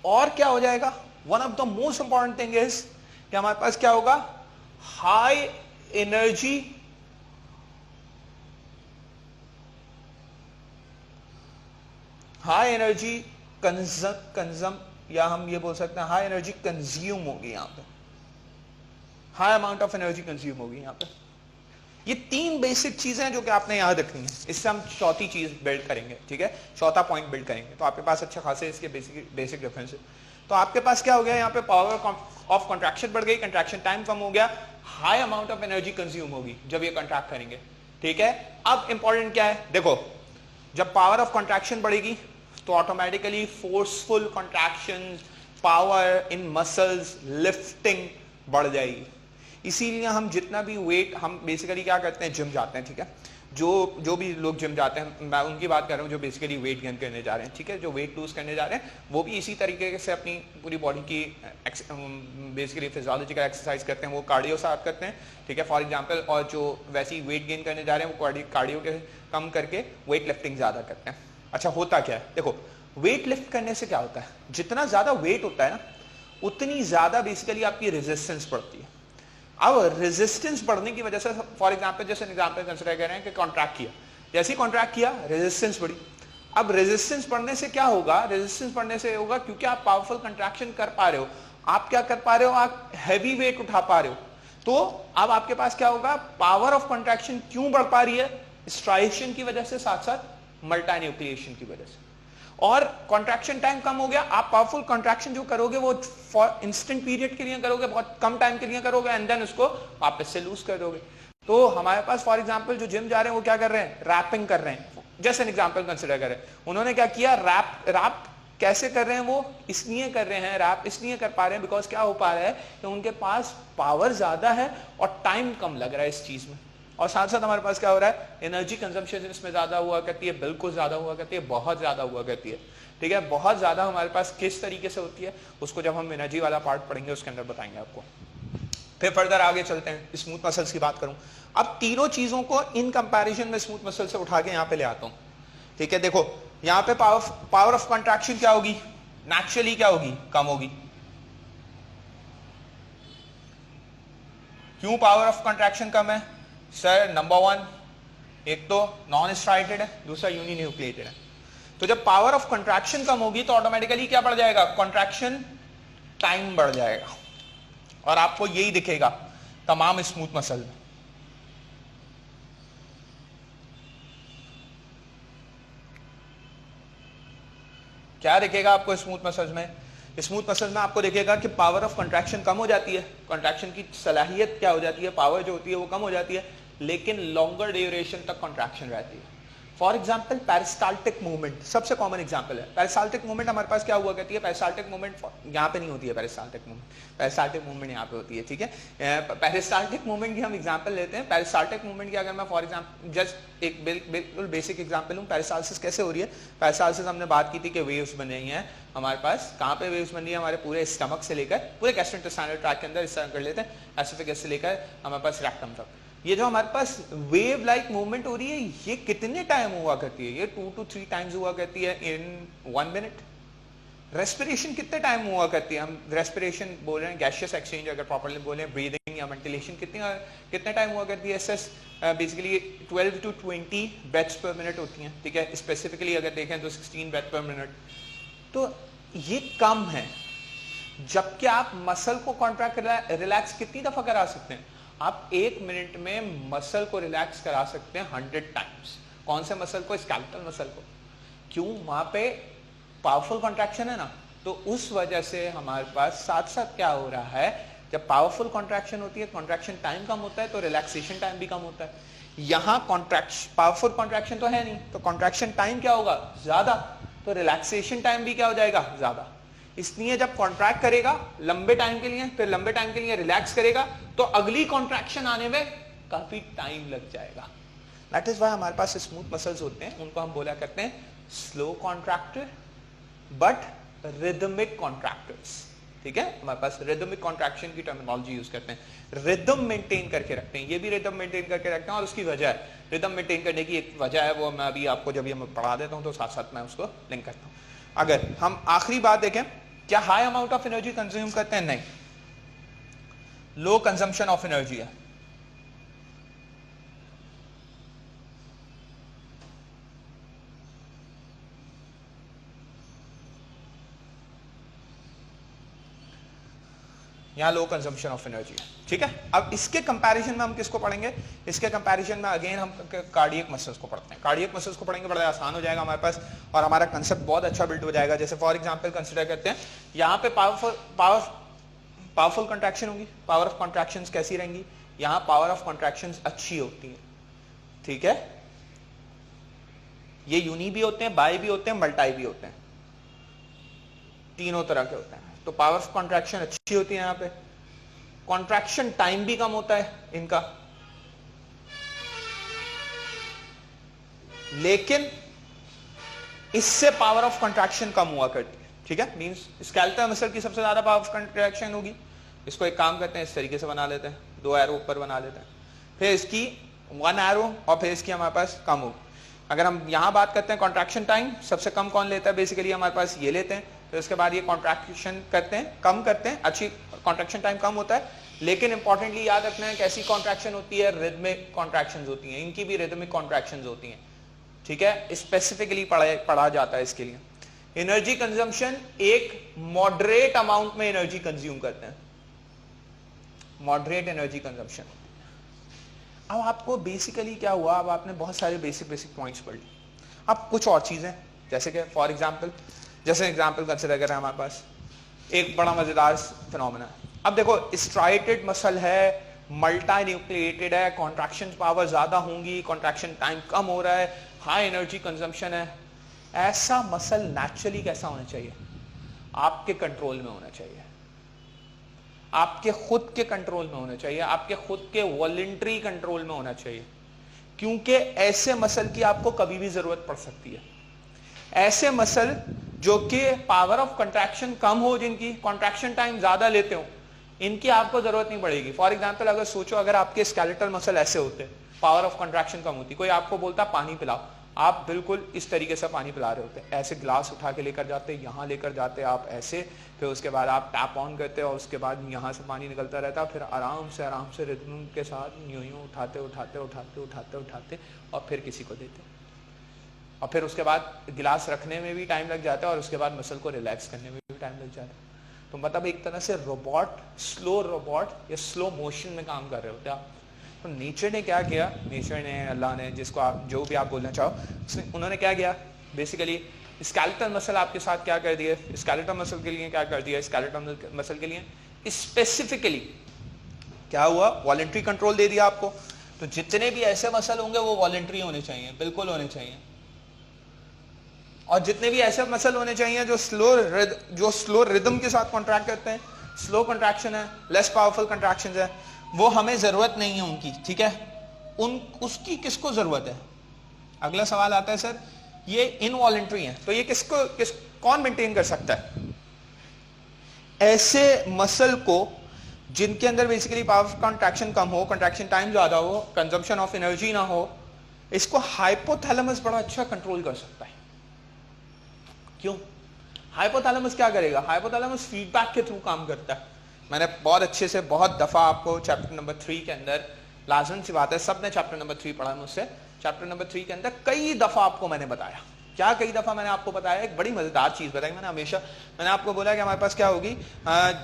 और क्या हो जाएगा, one of the most important thing is कि हमारे पास क्या होगा, हाई एनर्जी कंजम, या हम ये बोल सकते हैं हाई एनर्जी कंज्यूम होगी, यहां पे high amount of energy consume होगी यहां पे। ये तीन बेसिक चीजें हैं जो कि आपने याद रखनी है। इससे हम चौथी चीज बिल्ड करेंगे, ठीक है, चौथा पॉइंट बिल्ड करेंगे। तो आपके पास अच्छा खासे इसके बेसिक डिफरेंस है। तो आपके पास क्या हो गया, यहाँ पे पावर ऑफ कंट्रैक्शन बढ़ गई, कंट्रैक्शन टाइम कम हो गया, high amount of energy consume होगी जब ये कंट्रैक्ट करेंगे, ठीक है। अब इंपॉर्टेंट क्या है, देखो, जब पावर ऑफ कंट्रैक्शन बढ़ेगी तो automatically forceful contraction, power in muscles, lifting बढ़ जाएगी। इसीलिए हम जितना भी वेट, हम बेसिकली क्या करते हैं, जिम जाते हैं, ठीक है, जो भी लोग जिम जाते हैं, मैं उनकी बात कर रहा हूँ जो बेसिकली वेट गेन करने जा रहे हैं, ठीक है, जो वेट लूज करने जा रहे हैं, वो भी इसी तरीके से अपनी पूरी बॉडी की बेसिकली फिजियोलॉजिकल एक्सरसाइज करते हैं, वो कार्डियो स्टार्ट करते हैं, ठीक है, फॉर एग्जांपल। और जो वैसी वेट गेन करने जा रहे हैं वो कार्डियो के कम करके वेट लिफ्टिंग ज्यादा करते हैं। अच्छा, होता क्या है, देखो, वेट लिफ्ट करने से क्या होता है, जितना ज्यादा वेट होता है ना, उतनी ज्यादा बेसिकली आपकी रेजिस्टेंस बढ़ती है। अब रेजिस्टेंस बढ़ने की वजह से, फॉर एग्जांपल, जैसे एग्जांपल कंसीडर कर रहे हैं कि कॉन्ट्रैक्ट किया, जैसे ही कॉन्ट्रैक्ट किया रेजिस्टेंस बढ़ी। अब रेजिस्टेंस बढ़ने से क्या होगा, रेजिस्टेंस बढ़ने से होगा क्योंकि आप पावरफुल कंट्रैक्शन कर पा रहे हो, आप क्या कर पा रहे हो, आप हैवी वेट उठा पा रहे हो। तो अब आपके पास क्या होगा, पावर ऑफ कंट्रैक्शन क्यों बढ़ पा रही है, स्ट्राइएशन की वजह से, साथ साथ मल्टी न्यूक्लिएशन की वजह से, और कॉन्ट्रैक्शन टाइम कम हो गया। आप पावरफुल कॉन्ट्रैक्शन जो करोगे वो फॉर इंस्टेंट पीरियड के लिए करोगे, बहुत कम टाइम के लिए करोगे, एंड देन उसको वापस से लूज कर दोगे। तो हमारे पास फॉर एग्जांपल जो जिम जा रहे हैं वो क्या कर रहे हैं, रैपिंग कर रहे हैं, जैसे एग्जांपल कंसीडर करें, उन्होंने क्या किया, रैप कैसे कर रहे हैं, वो इसलिए कर रहे हैं, रैप इसलिए कर पा रहे हैं बिकॉज क्या हो पा रहा है कि उनके पास पावर ज्यादा है और टाइम कम लग रहा है इस चीज में। और साथ साथ हमारे पास क्या हो रहा है, एनर्जी कंजम्पशन इसमें ज्यादा हुआ करती है, बिल्कुल ज्यादा हुआ करती है, बहुत ज्यादा हुआ करती है, ठीक है, बहुत ज्यादा हमारे पास किस तरीके से होती है उसको जब हम एनर्जी वाला पार्ट पढ़ेंगे उसके अंदर बताएंगे आपको। फिर फर्दर आगे चलते हैं, स्मूथ मसल्स की बात करूं, अब तीनों चीजों को इन कंपैरिजन में स्मूथ मसल से उठा के यहां पे ले आता हूं। ठीक है, देखो यहां पे पावर ऑफ कंट्रैक्शन क्या होगी, नेचुरली क्या होगी, कम होगी। क्यों पावर ऑफ कंट्रैक्शन कम है सर? नंबर वन, एक तो नॉन स्ट्राइटेड है, दूसरा यूनिन्यूक्लिएटेड है। तो जब पावर ऑफ कंट्रैक्शन कम होगी तो ऑटोमेटिकली क्या बढ़ जाएगा, कंट्रैक्शन टाइम बढ़ जाएगा, और आपको यही दिखेगा तमाम स्मूथ मसल में। क्या दिखेगा आपको स्मूथ मसल्स में? स्मूथ मसल्स में आपको दिखेगा कि पावर ऑफ कंट्रैक्शन कम हो जाती है, कंट्रैक्शन की सलाहियत क्या हो जाती है, पावर जो होती है वो कम हो जाती है, लेकिन लॉन्गर ड्यूरेशन तक कंट्रैक्शन रहती है। फॉर एग्जाम्पल पेरिस्टाल्टिक मूवमेंट सबसे कॉमन एग्जाम्पल है। पेरिस्टाल्टिक मूवमेंट हमारे पास क्या हुआ करती है, पेरिस्टाल्टिक मूवमेंट यहाँ पे नहीं होती है, पेरिस्टाल्टिक मूवमेंट यहाँ पे होती है। ठीक है, पेरिस्टाल्टिक मूवमेंट की हम एग्जाम्पल लेते हैं। पेरिस्टाल्टिक मूवमेंट की अगर मैं फॉर एग्जाम्पल जस्ट एक बिल्कुल बेसिक एग्जाम्पल लूँ, पेरिस्टाल्सिस कैसे हो रही है? पेरिस्टाल्सिस हमने बात की थी कि वेव्स बन रही हैं हमारे पास, कहाँ पे वेव्स बन रही है, हमारे पूरे स्टमक से लेकर पूरे गैस्ट्रोइंटेस्टाइनल ट्रैक्ट के अंदर, इस तरह कर लेते हैं, एसोफेगस से लेकर हमारे पास रेक्टम तक। ये जो हमारे पास वेव लाइक मूवमेंट हो रही है ये कितने टाइम हुआ करती है? ये 2 to 3 टाइम्स हुआ करती है इन 1 मिनट। रेस्पिरेशन कितने टाइम हुआ करती है? हम रेस्पिरेशन बोल रहे हैं, गैसियस एक्सचेंज अगर प्रॉपर्ली बोले, ब्रीदिंग या वेंटिलेशन कितने टाइम हुआ करती है? एसएस बेसिकली 12 to 20 ब्रेथ्स पर मिनट होती हैं। ठीक है, स्पेसिफिकली अगर देखें तो 16 ब्रेथ पर मिनट, तो ये कम है। जबकि आप मसल को कॉन्ट्रैक्ट रिलैक्स कितनी दफा करा सकते हैं? आप 1 मिनट में मसल को रिलैक्स करा सकते हैं 100 टाइम्स। कौन से मसल को? स्केलेटल मसल को। क्यों? वहां पे पावरफुल कॉन्ट्रैक्शन है ना, तो उस वजह से हमारे पास साथ साथ क्या हो रहा है, जब पावरफुल कॉन्ट्रैक्शन होती है, कॉन्ट्रैक्शन टाइम कम होता है तो रिलैक्सेशन टाइम भी कम होता है। यहां पावरफुल कॉन्ट्रैक्शन तो है नहीं, तो कॉन्ट्रैक्शन टाइम क्या होगा, ज्यादा, तो रिलैक्सेशन टाइम भी क्या हो जाएगा, ज्यादा। इसलिए जब कॉन्ट्रैक्ट करेगा लंबे टाइम के लिए, फिर लंबे टाइम के लिए रिलैक्स करेगा, तो अगली कॉन्ट्रैक्शन आने में काफी टाइम लग जाएगा। दैट इज व्हाई हमारे पास स्मूथ मसल्स होते हैं, उनको हम बोला करते हैं slow contractor but rhythmic contractors. ठीक है, हमारे पास रिदमिक कॉन्ट्रैक्शन की टर्मिनोलॉजी यूज करते हैं, रिदम मेंटेन करके रखते हैं। ये भी रिदम मेंटेन करके रखते हैं, और उसकी वजह है, रिदम मेंटेन करने की एक वजह है, वो मैं अभी आपको जब ये मैं पढ़ा देता हूं तो साथ साथ मैं उसको लिंक करता हूं। अगर हम आखिरी बात देखें, क्या high amount of energy consume करते हैं? नहीं, लो कंजम्पशन ऑफ एनर्जी है। यहां लो कंजम्पशन ऑफ एनर्जी है। ठीक है, अब इसके कंपैरिजन में हम किसको पढ़ेंगे? इसके कंपैरिजन में अगेन हम कार्डियक मसल्स को पढ़ते हैं। कार्डियक मसल्स को पढ़ेंगे, बड़ा आसान हो जाएगा हमारे पास, और हमारा कंसेप्ट बहुत अच्छा बिल्ड हो जाएगा। जैसे फॉर एग्जांपल कंसीडर करते हैं, यहाँ पे पावरफुल कंट्रैक्शन होगी, पावर ऑफ कंट्रैक्शंस कैसी रहेंगी? यहाँ पावर ऑफ कंट्रैक्शंस अच्छी होती है। ठीक है, ये यूनी भी होते हैं, बाई भी होते हैं, मल्टाई भी होते हैं, तीनों तरह के होते हैं। तो पावर ऑफ कॉन्ट्रैक्शन अच्छी होती है, यहां पे कॉन्ट्रैक्शन टाइम भी कम होता है इनका, लेकिन इससे पावर ऑफ कॉन्ट्रैक्शन कम हुआ करती है। ठीक है, मींस स्केलेटल मसल की सबसे ज्यादा पावर ऑफ कॉन्ट्रैक्शन होगी। इसको एक काम करते हैं, इस तरीके से बना लेते हैं, 2 एरो ऊपर बना लेते हैं, फिर इसकी 1 एरो, और फिर इसकी हमारे पास कम होगी। अगर हम यहां बात करते हैं कॉन्ट्रैक्शन टाइम, सबसे कम कौन लेता है? बेसिकली हमारे पास ये लेते हैं। तो इसके बाद ये कॉन्ट्रैक्शन करते हैं, कम करते हैं, अच्छी कॉन्ट्रैक्शन टाइम कम होता है, लेकिन इंपॉर्टेंटली याद रखना है कैसी कॉन्ट्रैक्शन होती है, रिदमिक कॉन्ट्रैक्शंस होती हैं, इनकी भी रिदमिक कॉन्ट्रैक्शंस होती हैं। ठीक है, स्पेसिफिकली पढ़ा जाता है इसके लिए। एनर्जी कंजम्पशन, एक मॉडरेट अमाउंट में एनर्जी कंज्यूम करते हैं, मॉडरेट एनर्जी कंजम्पशन। अब आपको बेसिकली क्या हुआ, अब आपने बहुत सारे बेसिक पॉइंट्स पढ़ ली। अब कुछ और चीजें, जैसे कि फॉर एग्जांपल, जैसे एग्जांपल कंसिडर करें, हमारे पास एक बड़ा मजेदार फिनोमेना है। अब देखो, स्ट्राइटेड मसल है, मल्टी न्यूक्लिएटेड है, कॉन्ट्रैक्शन पावर ज्यादा होंगी, कॉन्ट्रैक्शन टाइम कम हो रहा है, हाई एनर्जी कंजम्पशन है। ऐसा मसल नेचुरली कैसा होना चाहिए? आपके कंट्रोल में होना चाहिए, आपके खुद के कंट्रोल में होना चाहिए, आपके खुद के वॉलंटरी कंट्रोल में होना चाहिए, क्योंकि ऐसे मसल की आपको कभी भी जरूरत पड़ सकती है। ऐसे मसल जो कि पावर ऑफ कंट्रैक्शन कम हो, जिनकी कॉन्ट्रैक्शन टाइम ज्यादा लेते हो, इनकी आपको जरूरत नहीं पड़ेगी। फॉर एग्जाम्पल अगर सोचो अगर आपके स्केलेटल मसल ऐसे होते, पावर ऑफ कंट्रैक्शन कम होती, कोई आपको बोलता पानी पिलाओ, आप बिल्कुल इस तरीके से पानी पिला रहे होते, ऐसे ग्लास उठा के लेकर जाते, यहाँ लेकर जाते आप ऐसे, फिर उसके बाद आप टैप ऑन करते और उसके बाद यहाँ से पानी निकलता रहता, फिर आराम से रिदम के साथ यूं यूं उठाते उठाते उठाते उठाते उठाते और फिर किसी को देते, और फिर उसके बाद गिलास रखने में भी टाइम लग जाता है और उसके बाद मसल को रिलैक्स करने में भी टाइम लग जाता है। तो मतलब एक तरह से रोबोट, स्लो रोबोट या स्लो मोशन में काम कर रहे होते आप। तो नेचर ने क्या किया, नेचर ने, अल्लाह ने, जिसको आप जो भी आप बोलना चाहो, उन्होंने क्या किया, बेसिकली स्केलेटल मसल आपके साथ क्या कर दिया, स्केलेटल मसल के लिए क्या कर दिया, स्केलेटल मसल के लिए स्पेसिफिकली क्या हुआ, वॉलंटरी कंट्रोल दे दिया आपको। तो जितने भी ऐसे मसल होंगे वो वॉलंटरी होने चाहिए, बिल्कुल होने चाहिए, और जितने भी ऐसे मसल होने चाहिए जो स्लो रिदम के साथ कॉन्ट्रैक्ट करते हैं, स्लो कॉन्ट्रैक्शन है, लेस पावरफुल कॉन्ट्रैक्शन है, वो हमें जरूरत नहीं है उनकी, ठीक है, उसकी किसको जरूरत है। अगला सवाल आता है सर ये इनवॉलंटरी है, तो ये कौन मेंटेन कर सकता है ऐसे मसल को जिनके अंदर बेसिकली पावर कॉन्ट्रैक्शन कम हो, कॉन्ट्रैक्शन टाइम ज्यादा हो, कंजम्पशन ऑफ एनर्जी ना हो। इसको हाइपोथैलेमस बड़ा अच्छा कंट्रोल कर सकता है। क्यों? हाइपोथैलेमस क्या करेगा, हाइपोथैलेमस फीडबैक के थ्रू काम करता है। मैंने बहुत अच्छे से बहुत दफा आपको चैप्टर नंबर 3 के अंदर, लाजमी सी बात है सबने चैप्टर नंबर 3 पढ़ा मुझसे, चैप्टर नंबर 3 के अंदर कई दफा आपको मैंने बताया, क्या कई दफा मैंने आपको बताया, एक बड़ी मजेदार चीज बताई मैंने हमेशा। मैंने आपको बोला कि हमारे पास क्या होगी,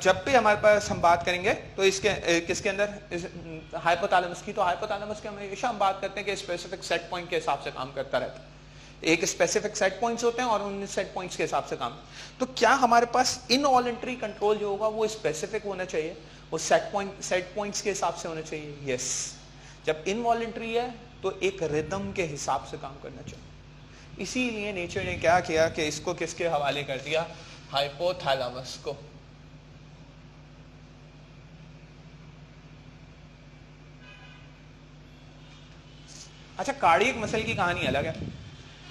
जब भी हमारे पास हम बात करेंगे तो इसके किसके अंदर, हाइपोथैलेमस की, तो हाइपोथैलेमस के हमेशा हम बात करते हैं कि स्पेसिफिक सेट पॉइंट के हिसाब से काम करता रहता है। एक स्पेसिफिक सेट पॉइंट्स होते हैं और उन सेट पॉइंट्स के हिसाब से काम। तो क्या हमारे पास इनवॉलंटरी कंट्रोल जो होगा वो स्पेसिफिक होना चाहिए, वो सेट पॉइंट्स के हिसाब से होना चाहिए। यस, जब इनवॉलंटरी है तो एक रिदम के हिसाब से काम करना चाहिए। इसीलिए नेचर ने क्या किया कि इसको किसके हवाले कर दिया, हाइपोथैलेमस को। अच्छा, कार्डियक मसल की कहानी अलग है।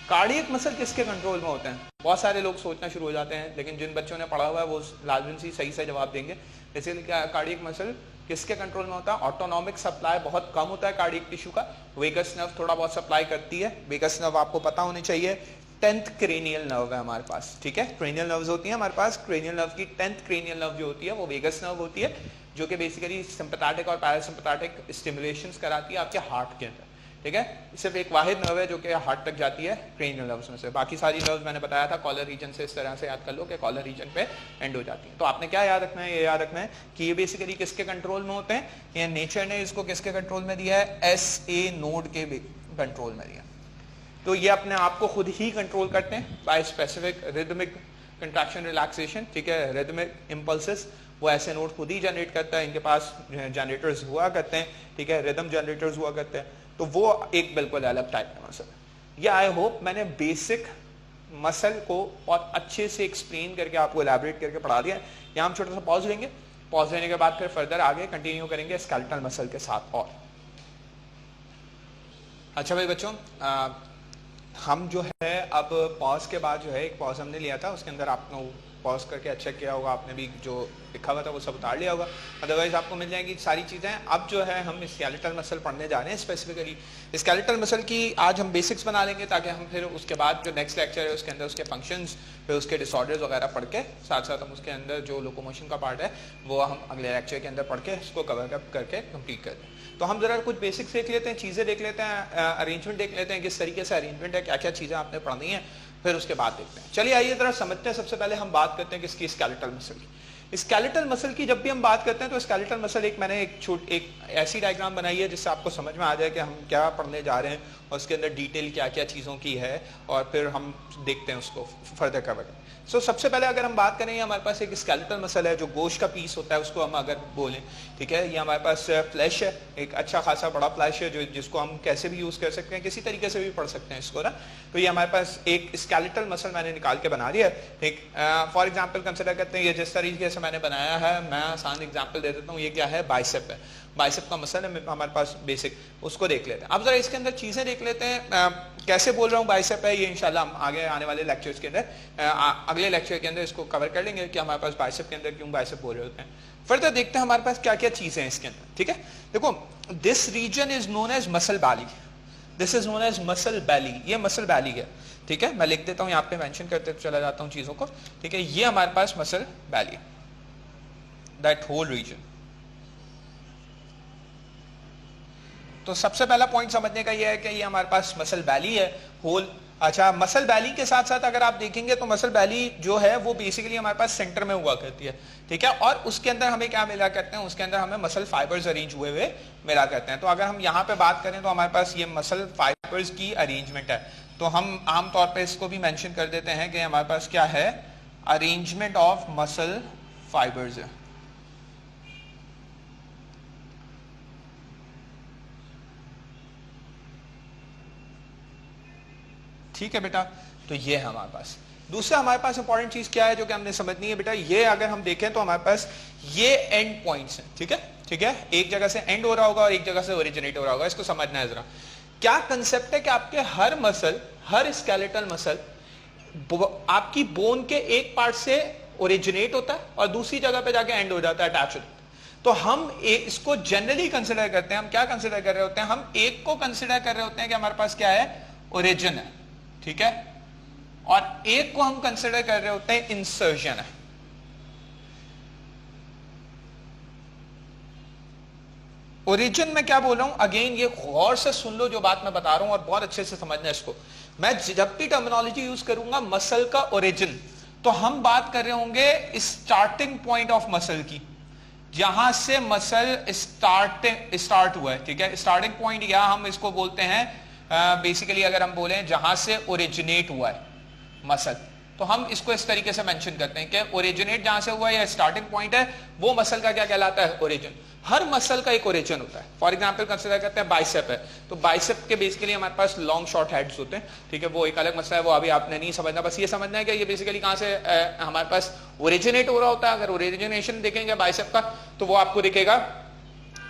कार्डियक मसल किसके कंट्रोल में होते हैं, बहुत सारे लोग सोचना शुरू हो जाते हैं, लेकिन जिन बच्चों ने पढ़ा हुआ है वो लाजमी सही से जवाब देंगे। इसीलिए क्या कार्डियक मसल किसके कंट्रोल में होता है, ऑटोनॉमिक सप्लाई बहुत कम होता है कार्डियक टिश्यू का, वेगस नर्व थोड़ा बहुत सप्लाई करती है। वेगस नर्व आपको पता होनी चाहिए 10th क्रेनियल नर्व है हमारे पास, ठीक है, क्रेनियल नर्व्स होती है हमारे पास। क्रेनियल नर्व की 10th क्रेनियल नर्व जो होती है वो वेगस नर्व होती है, जो कि बेसिकली सिंपैथेटिक और पैरासिम्पैथेटिक स्टिमुलेशंस कराती है आपके हार्ट के अंदर, ठीक है। सिर्फ एक वाहिद नर्व है जो कि हार्ट तक जाती है क्रेनियल नर्व्स में से, बाकी सारी नर्व्स मैंने बताया था कॉलर रीजन से, इस तरह से याद कर लो कि कॉलर रीजन पे एंड हो जाती है। तो आपने क्या याद रखना है, ये याद रखना है कि ये बेसिकली किसके कंट्रोल में होते हैं, ये नेचर ने इसको किसके कंट्रोल में दिया है, SA नोड के कंट्रोल में दिया। तो ये अपने आप को खुद ही कंट्रोल करते हैं by specific rhythmic contraction relaxation, ठीक है, रिदमिक इम्पल्सेस वो ऐसे नोड खुद ही जनरेट करता है, इनके पास जनरेटर्स हुआ करते हैं, ठीक है, रिदम जनरेटर्स हुआ करते हैं। तो वो एक बिल्कुल अलग टाइप का मसल है। ये आई होप मैंने बेसिक मसल को बहुत अच्छे से एक्सप्लेन करके आपको एलैबोरेट करके पढ़ा दिया। यहाँ हम छोटा सा पॉज लेंगे, पॉज लेने के बाद फिर फर्दर आगे कंटिन्यू करेंगे स्केलेटल मसल के साथ। और अच्छा भाई बच्चों, हम जो है अब पॉज के बाद जो है एक पॉज हमने लिया था, उसके अंदर आपने पॉज करके अच्छा किया होगा, आपने भी जो लिखा हुआ था वो सब उतार लिया होगा, अदरवाइज आपको मिल जाएंगी सारी चीज़ें। अब जो है हम स्केलेटल मसल पढ़ने जा रहे हैं, स्पेसिफिकली स्केलेटल मसल की आज हम बेसिक्स बना लेंगे, ताकि हम फिर उसके बाद जो नेक्स्ट लेक्चर है उसके अंदर उसके फंक्शंस, फिर उसके डिसऑर्डर्स वगैरह पढ़ के साथ साथ हम उसके अंदर जो लोकोमोशन का पार्ट है वो हम अगले लेक्चर के अंदर पढ़ के उसको कवर अप करके कंप्लीट कर दें। तो हम जरा कुछ बेसिक्स देख लेते हैं, चीज़ें देख लेते हैं, अरेंजमेंट देख लेते हैं, किस तरीके से अरेंजमेंट है, क्या क्या चीज़ें आपने पढ़नी है, फिर उसके बाद देखते हैं। चलिए आइए जरा समझते हैं। सबसे पहले हम बात करते हैं किसकी, स्केलेटल मसल की। स्केलेटल मसल की जब भी हम बात करते हैं तो स्केलेटल मसल मैंने एक ऐसी डायग्राम बनाई है जिससे आपको समझ में आ जाए कि हम क्या पढ़ने जा रहे हैं और उसके अंदर डिटेल क्या क्या चीज़ों की है, और फिर हम देखते हैं उसको फर्दर कवर। सो सबसे पहले अगर हम बात करें, हमारे पास एक स्केलेटल मसल है जो गोश्त का पीस होता है, उसको हम अगर बोलें, ठीक है, ये हमारे पास फ्लैश है, एक अच्छा खासा बड़ा फ्लैश है जो जिसको हम कैसे भी यूज़ कर सकते हैं, किसी तरीके से भी पढ़ सकते हैं इसको ना। तो ये हमारे पास एक स्केलेटल मसल मैंने निकाल के बना दिया है। एक फॉर एग्जाम्पल कंसिडर करते हैं, ये जिस तरीके से मैंने बनाया है, मैं आसान एग्जाम्पल दे देता हूँ, ये क्या है, बाइसेप है। बाइसेप का मसल है हमारे पास बेसिक, उसको देख लेते हैं। अब जरा इसके अंदर चीजें देख लेते हैं, कैसे बोल रहा हूँ बाइसेप है, ये इंशाल्लाह हम आगे आने वाले लेक्चर्स के अंदर अगले लेक्चर के अंदर इसको कवर कर लेंगे कि हमारे पास बाइसेप के अंदर क्यों बाइसेप बोल रहे होते हैं। फर्दर देखते हैं हमारे पास क्या क्या चीजें हैं इसके अंदर, ठीक है। देखो, this region is known as muscle belly, this is known as muscle belly, ये मसल बैली है, ठीक है। मैं लिख देता हूं यहाँ पे, मेंशन करते चला जाता हूं चीजों को, ठीक है। ये हमारे पास muscle belly, that whole region. तो सबसे पहला पॉइंट समझने का ये है कि ये हमारे पास मसल बैली है होल। अच्छा, मसल बैली के साथ साथ अगर आप देखेंगे तो मसल बैली जो है वो बेसिकली हमारे पास सेंटर में हुआ करती है, ठीक है। और उसके अंदर हमें क्या मिला करते हैं, उसके अंदर हमें मसल फाइबर्स अरेंज हुए मिला करते हैं। तो अगर हम यहाँ पे बात करें तो हमारे पास ये मसल फाइबर्स की अरेंजमेंट है, तो हम आमतौर पर इसको भी मेंशन कर देते हैं कि हमारे पास क्या है, अरेंजमेंट ऑफ मसल फाइबर्स है। ठीक है बेटा, तो ये है हमारे पास। दूसरा हमारे पास इंपॉर्टेंट चीज क्या है जो कि हमने समझनी है बेटा, ये अगर हम देखें तो हमारे पास ये एंड पॉइंट्स हैं, ठीक है, ठीक है। एक जगह से एंड हो रहा होगा और एक जगह से ओरिजिनेट हो रहा होगा, इसको समझना है जरा। क्या कंसेप्ट है कि आपके हर मसल, हर स्केलेटल मसल आपकी बोन के एक पार्ट से ओरिजिनेट होता है और दूसरी जगह पे जाके एंड हो जाता है, अटैच होता है। तो हम इसको जनरली कंसिडर करते हैं, हम क्या कंसिडर कर रहे होते हैं, हम एक को कंसिडर कर रहे होते हैं कि हमारे पास क्या है, ओरिजिन है, ठीक है, और एक को हम कंसिडर कर रहे होते हैं इंसर्जन है। ओरिजिन में क्या बोल रहा हूं, अगेन ये गौर से सुन लो जो बात मैं बता रहा हूं और बहुत अच्छे से समझना इसको। मैं जब भी टर्मिनोलॉजी यूज करूंगा मसल का ओरिजिन, तो हम बात कर रहे होंगे स्टार्टिंग पॉइंट ऑफ मसल की, जहां से मसल स्टार्ट हुआ है, ठीक है। स्टार्टिंग पॉइंट या हम इसको बोलते हैं बेसिकली अगर हम बोलें जहां से ओरिजिनेट हुआ है मसल, तो हम इसको इस तरीके से मेंशन करते हैं कि ओरिजिनेट जहां से हुआ है या स्टार्टिंग पॉइंट है, वो मसल का क्या कहलाता है, ओरिजिन। हर मसल का एक ओरिजिन होता है। फॉर एग्जांपल कंसीडर करते हैं बाइसेप है, तो बाइसेप के बेसिकली हमारे पास लॉन्ग शॉर्ट हेड्स होते हैं, ठीक है। वो एक अलग मसला है, वो अभी आपने नहीं समझना, बस ये समझना है कि ये बेसिकली कहां से हमारे पास ओरिजिनेट हो रहा होता है। अगर ओरिजिनेशन देखेंगे बाइसेप का तो वो आपको दिखेगा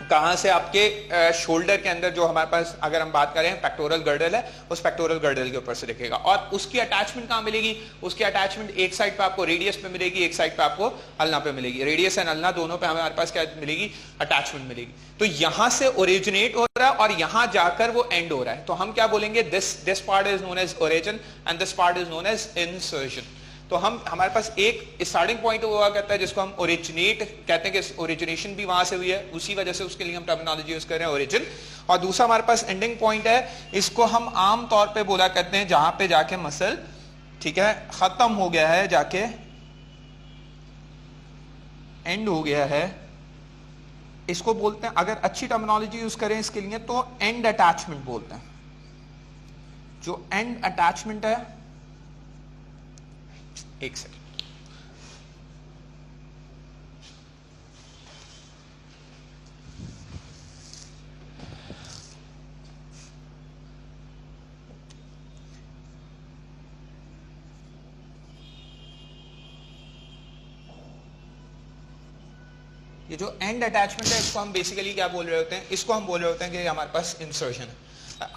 कहां से, आपके शोल्डर के अंदर जो हमारे पास अगर हम बात करें पेक्टोरल गर्डल है, उस पेक्टोरल गर्डल के ऊपर से दिखेगा। और उसकी अटैचमेंट कहां मिलेगी, उसकी अटैचमेंट एक साइड पे आपको रेडियस पे मिलेगी, एक साइड पे आपको अल्ना पे मिलेगी। रेडियस एंड अल्ना दोनों पे हमारे पास क्या मिलेगी, अटैचमेंट मिलेगी। तो यहां से ओरिजिनेट हो रहा है और यहां जाकर वो एंड हो रहा है, तो हम क्या बोलेंगे, this part is known as origin and this part is known as insertion. तो हमारे पास एक स्टार्टिंग पॉइंट हुआ करता है जिसको हम ओरिजिनेट कहते हैं कि ओरिजिनेशन भी वहां से हुई है, उसी वजह से उसके लिए हम टर्मिनोलॉजी यूज कर रहे हैं ओरिजिन। और दूसरा हमारे पास एंडिंग पॉइंट है, इसको हम आम तौर पे बोला करते हैं जहां पे जाके मसल, ठीक है, खत्म हो गया है, जाके एंड हो गया है, इसको बोलते हैं, अगर अच्छी टर्मिनोलॉजी यूज करें इसके लिए तो एंड अटैचमेंट बोलते हैं। जो एंड अटैचमेंट है, एक सेकंड, ये जो एंड अटैचमेंट है इसको हम बेसिकली क्या बोल रहे होते हैं, इसको हम बोल रहे होते हैं कि हमारे पास इंसर्शन है।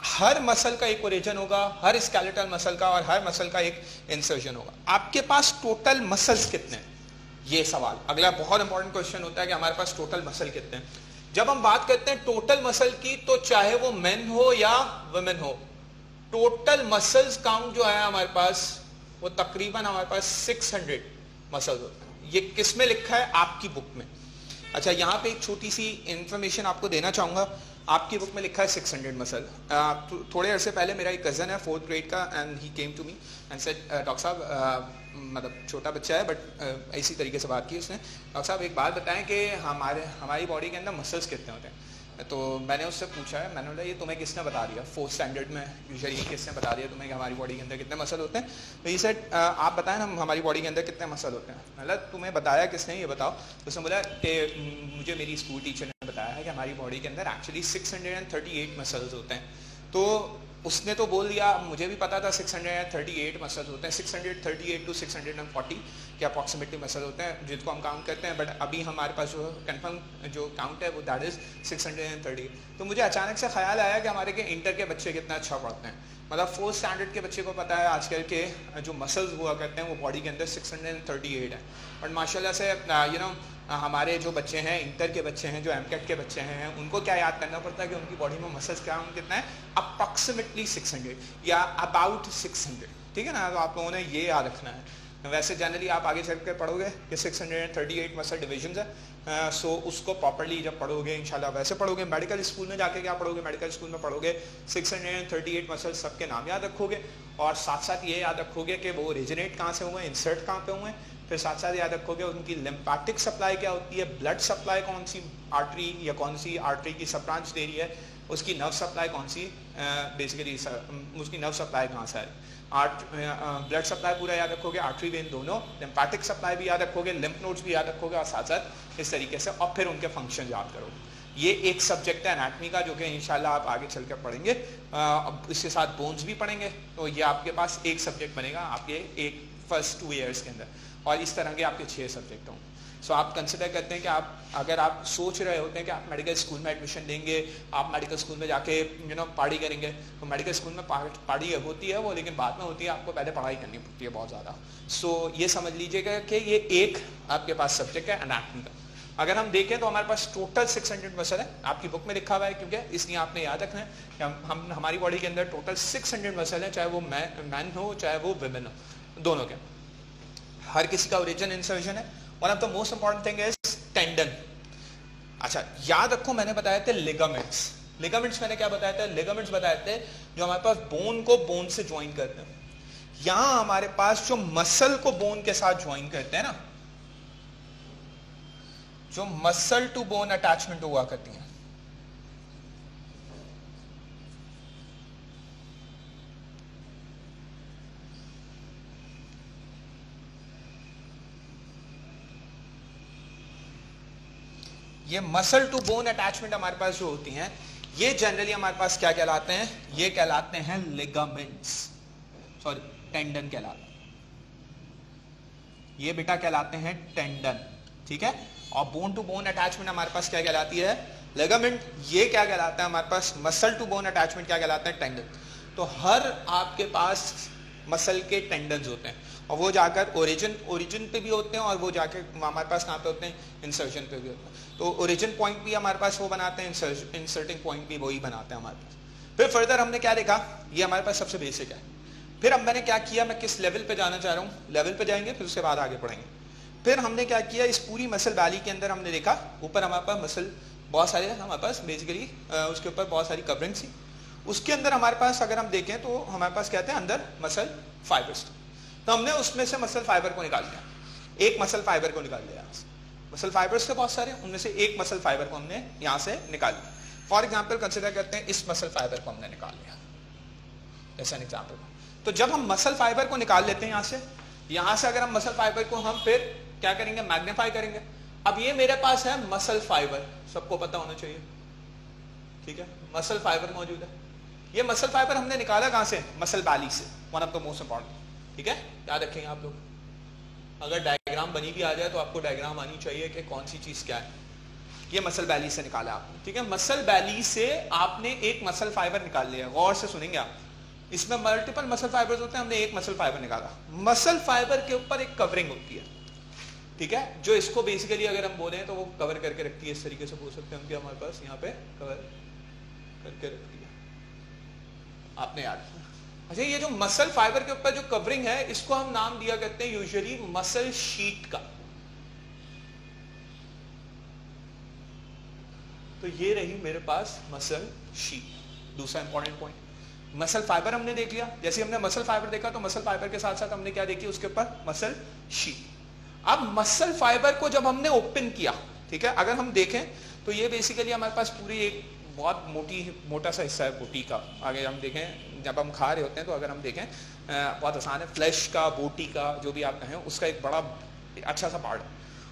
हर मसल का एक ओरिजिन होगा, हर स्केलेटल मसल का, और हर मसल का एक इंसर्शन होगा। आपके पास टोटल मसल्स कितने हैं, ये सवाल अगला बहुत इंपॉर्टेंट क्वेश्चन होता है कि हमारे पास टोटल मसल कितने हैं। जब हम बात करते हैं टोटल मसल की, तो चाहे वो मेन हो या वुमेन हो, टोटल मसल्स काउंट जो है हमारे पास वो तकरीबन हमारे पास 600 मसल्स होते हैं। ये किस में लिखा है, आपकी बुक में। अच्छा, यहाँ पे एक छोटी सी इंफॉर्मेशन आपको देना चाहूंगा, आपकी बुक में लिखा है 600 मसल। थोड़े अरसे पहले मेरा एक कज़न है 4th ग्रेड का, and he came to me and said, doctor साहब, मतलब छोटा बच्चा है बट इसी तरीके से बात की उसने, डॉक्टर साहब एक बात बताएं कि हमारी बॉडी के अंदर मसल्स कितने होते हैं। तो मैंने उससे पूछा है, मैंने बोला ये तुम्हें किसने बता दिया, 4th स्टैंडर्ड में यूजुअली किसने बता दिया तुम्हें कि हमारी बॉडी के अंदर कितने मसल होते हैं। तो ये सेड, आप बताएं ना हमारी बॉडी के अंदर कितने मसल होते हैं। मतलब तुम्हें बताया किसने, ये बताओ। उसने बोला कि मुझे मेरी स्कूल टीचर ने बताया है कि हमारी बॉडी के अंदर एक्चुअली 638 मसल्स होते हैं। तो उसने तो बोल दिया, मुझे भी पता था 638 मसल्स होते हैं, 638 टू 640 के अप्रॉक्सीमेटली मसल होते हैं जिनको हम काउंट करते हैं, बट अभी हमारे पास जो कंफर्म जो काउंट है वो दैट इज 630। तो मुझे अचानक से ख्याल आया कि हमारे के इंटर के बच्चे कितना अच्छा पढ़ते हैं, मतलब 4th स्टैंडर्ड के बच्चे को पता है आजकल के जो मसल्स हुआ करते हैं वो बॉडी के अंदर 638 है, बट माशाल्लाह से हमारे जो बच्चे हैं, इंटर के बच्चे हैं, जो एमकेट के बच्चे हैं, उनको क्या याद करना पड़ता है कि उनकी बॉडी में मसल्स क्या कितना है, अप्रॉक्सीमेटली 600 या अबाउट 600, ठीक है ना। तो आप लोगों ने ये याद रखना है। वैसे जनरली आप आगे चल कर पढ़ोगे कि 638 मसल डिविजन है, सो उसको प्रॉपर्ली जब पढ़ोगे इंशाल्लाह वैसे पढ़ोगे। मेडिकल स्कूल में जाके क्या पढ़ोगे, मेडिकल स्कूल में पढ़ोगे 638 मसल सबके नाम याद रखोगे, और साथ साथ ये याद रखोगे कि वो ओरिजिनेट कहाँ से हुए, इंसर्ट कहाँ पे हुए। फिर साथ साथ याद रखोगे उनकी लिम्फैटिक सप्लाई क्या होती है, ब्लड सप्लाई कौन सी आर्टरी या कौन सी आर्टरी की सब ब्रांच दे रही है, उसकी नर्व सप्लाई कौन सी, बेसिकली उसकी नर्व सप्लाई कहाँ से है, ब्लड सप्लाई पूरा याद रखोगे, आर्टरी वेन दोनों, लिम्फैटिक सप्लाई भी याद रखोगे, लिम्फ नोड्स भी याद रखोगे, और साथ साथ इस तरीके से, और फिर उनके फंक्शन याद करो। ये एक सब्जेक्ट है एनाटमी का जो कि इंशाल्लाह आप आगे चल कर पढ़ेंगे, इसके साथ बोन्स भी पढ़ेंगे, तो ये आपके पास एक सब्जेक्ट बनेगा आपके एक फर्स्ट 2 ईयर्स के अंदर, और इस तरह के आपके 6 सब्जेक्ट होंगे। सो आप कंसिडर करते हैं कि आप अगर आप सोच रहे होते हैं कि आप मेडिकल स्कूल में एडमिशन लेंगे, आप मेडिकल स्कूल में जाके पार्टी करेंगे, तो मेडिकल स्कूल में पार्टी होती है वो, लेकिन बाद में होती है आपको पहले पढ़ाई करनी पड़ती है बहुत ज़्यादा। सो ये समझ लीजिएगा कि ये एक आपके पास सब्जेक्ट है एनाटमी का। अगर हम देखें तो हमारे पास टोटल 600 मसल है, आपकी बुक में लिखा हुआ है, क्योंकि इसलिए आपने याद रखना है कि हम हमारी बॉडी के अंदर टोटल 600 मसल है, चाहे वो मैन हो चाहे वो विमेन हो, दोनों के। हर किसी का ओरिजिन इंसर्शन है। One of the most important thing is tendon. अच्छा याद रखो, मैंने बताया थे लिगामेंट्स। लिगामेंट्स मैंने क्या बताया था, लिगामेंट्स बताए थे जो हमारे पास बोन को बोन से ज्वाइन करते हैं। यहां हमारे पास जो मसल को बोन के साथ ज्वाइन करते हैं ना, जो मसल टू बोन अटैचमेंट हुआ करती है, ये मसल टू बोन अटैचमेंट हमारे पास जो होती हैं, ये जनरली हमारे पास क्या कहलाते हैं, ये कहलाते हैं लिगामेंट्स, सॉरी टेंडन कहलाते हैं, ये बेटा कहलाते हैं टेंडन, ठीक है। और बोन टू बोन अटैचमेंट हमारे पास क्या कहलाती है, लिगामेंट। ये क्या कहलाता है हमारे पास, मसल टू बोन अटैचमेंट क्या कहलाता है, टेंडन। तो हर आपके पास मसल के टेंडन्स होते हैं, और वो जाकर ओरिजिन पे भी होते हैं, और वो जाकर हमारे पास कहाँ पे होते हैं, इंसर्शन पे भी होते हैं। तो ओरिजिन पॉइंट भी हमारे पास वो बनाते हैं, इंसर्टिंग पॉइंट भी वही बनाते हैं हमारे पास। फिर फर्दर हमने क्या देखा, ये हमारे पास सबसे बेसिक है। फिर अब मैंने क्या किया, मैं किस लेवल पे जाना चाह रहा हूँ, लेवल पे जाएंगे, फिर उसके बाद आगे पढ़ेंगे। फिर हमने क्या किया, इस पूरी मसल वैली के अंदर हमने देखा, ऊपर हमारे पास मसल बहुत सारे, हमारे पास बेसिकली उसके ऊपर बहुत सारी कवरिंग थी। उसके अंदर हमारे पास अगर हम देखें तो हमारे पास कहते हैं अंदर मसल फाइबर्स। तो हमने उसमें से मसल फाइबर को निकाल लिया, एक मसल फाइबर को निकाल लिया। मसल फाइबर्स थे बहुत सारे, उनमें से एक मसल फाइबर को हमने यहाँ से निकाल लिया। फॉर एग्जाम्पल कंसिडर करते हैं इस मसल फाइबर को हमने निकाल लिया, जैसा एग्जाम्पल। तो जब हम मसल फाइबर को निकाल लेते हैं यहाँ से अगर हम मसल फाइबर को हम फिर क्या करेंगे, मैग्नीफाई करेंगे। अब ये मेरे पास है मसल फाइबर, सबको पता होना चाहिए, ठीक है, मसल फाइबर मौजूद है। ये मसल फाइबर हमने निकाला कहां से, मसल वैली से, one of the most important, ठीक है, याद रखेंगे आप लोग। अगर डायग्राम बनी भी आ जाए तो आपको डायग्राम आनी चाहिए कि कौन सी चीज क्या है। ये मसल वैली से निकाला आपने, ठीक है, मसल वैली से आपने एक मसल फाइबर निकाल लिया। गौर से सुनेंगे आप, इसमें मल्टीपल मसल फाइबर्स होते हैं, हमने एक मसल फाइबर निकाला। मसल फाइबर के ऊपर एक कवरिंग होती है, ठीक है, जो इसको बेसिकली अगर हम बोले तो वो कवर करके रखती है, इस तरीके से बोल सकते हैं हम कि हमारे पास यहाँ पे कवर करके रखती है, आपने याद। अच्छा, ये जो मसल फाइबर के ऊपर जो कवरिंग है, इसको हम नाम दिया करते हैं यूजुअली मसल शीट का। तो ये रही मेरे पास मसल शीट। दूसरा इंपॉर्टेंट पॉइंट, मसल फाइबर हमने देख लिया। जैसे हमने मसल फाइबर देखा तो मसल फाइबर के साथ साथ हमने क्या देखी, उसके ऊपर मसल शीट। अब मसल फाइबर को जब हमने ओपन किया, ठीक है, अगर हम देखें तो ये बेसिकली हमारे पास पूरी एक बहुत मोटा सा हिस्सा है बोटी का। आगे हम देखें, जब हम खा रहे होते हैं तो अगर हम देखें बहुत आसान है, फ्लैश का, बोटी का, जो भी आप कहें, उसका एक बड़ा अच्छा सा पार्ट है।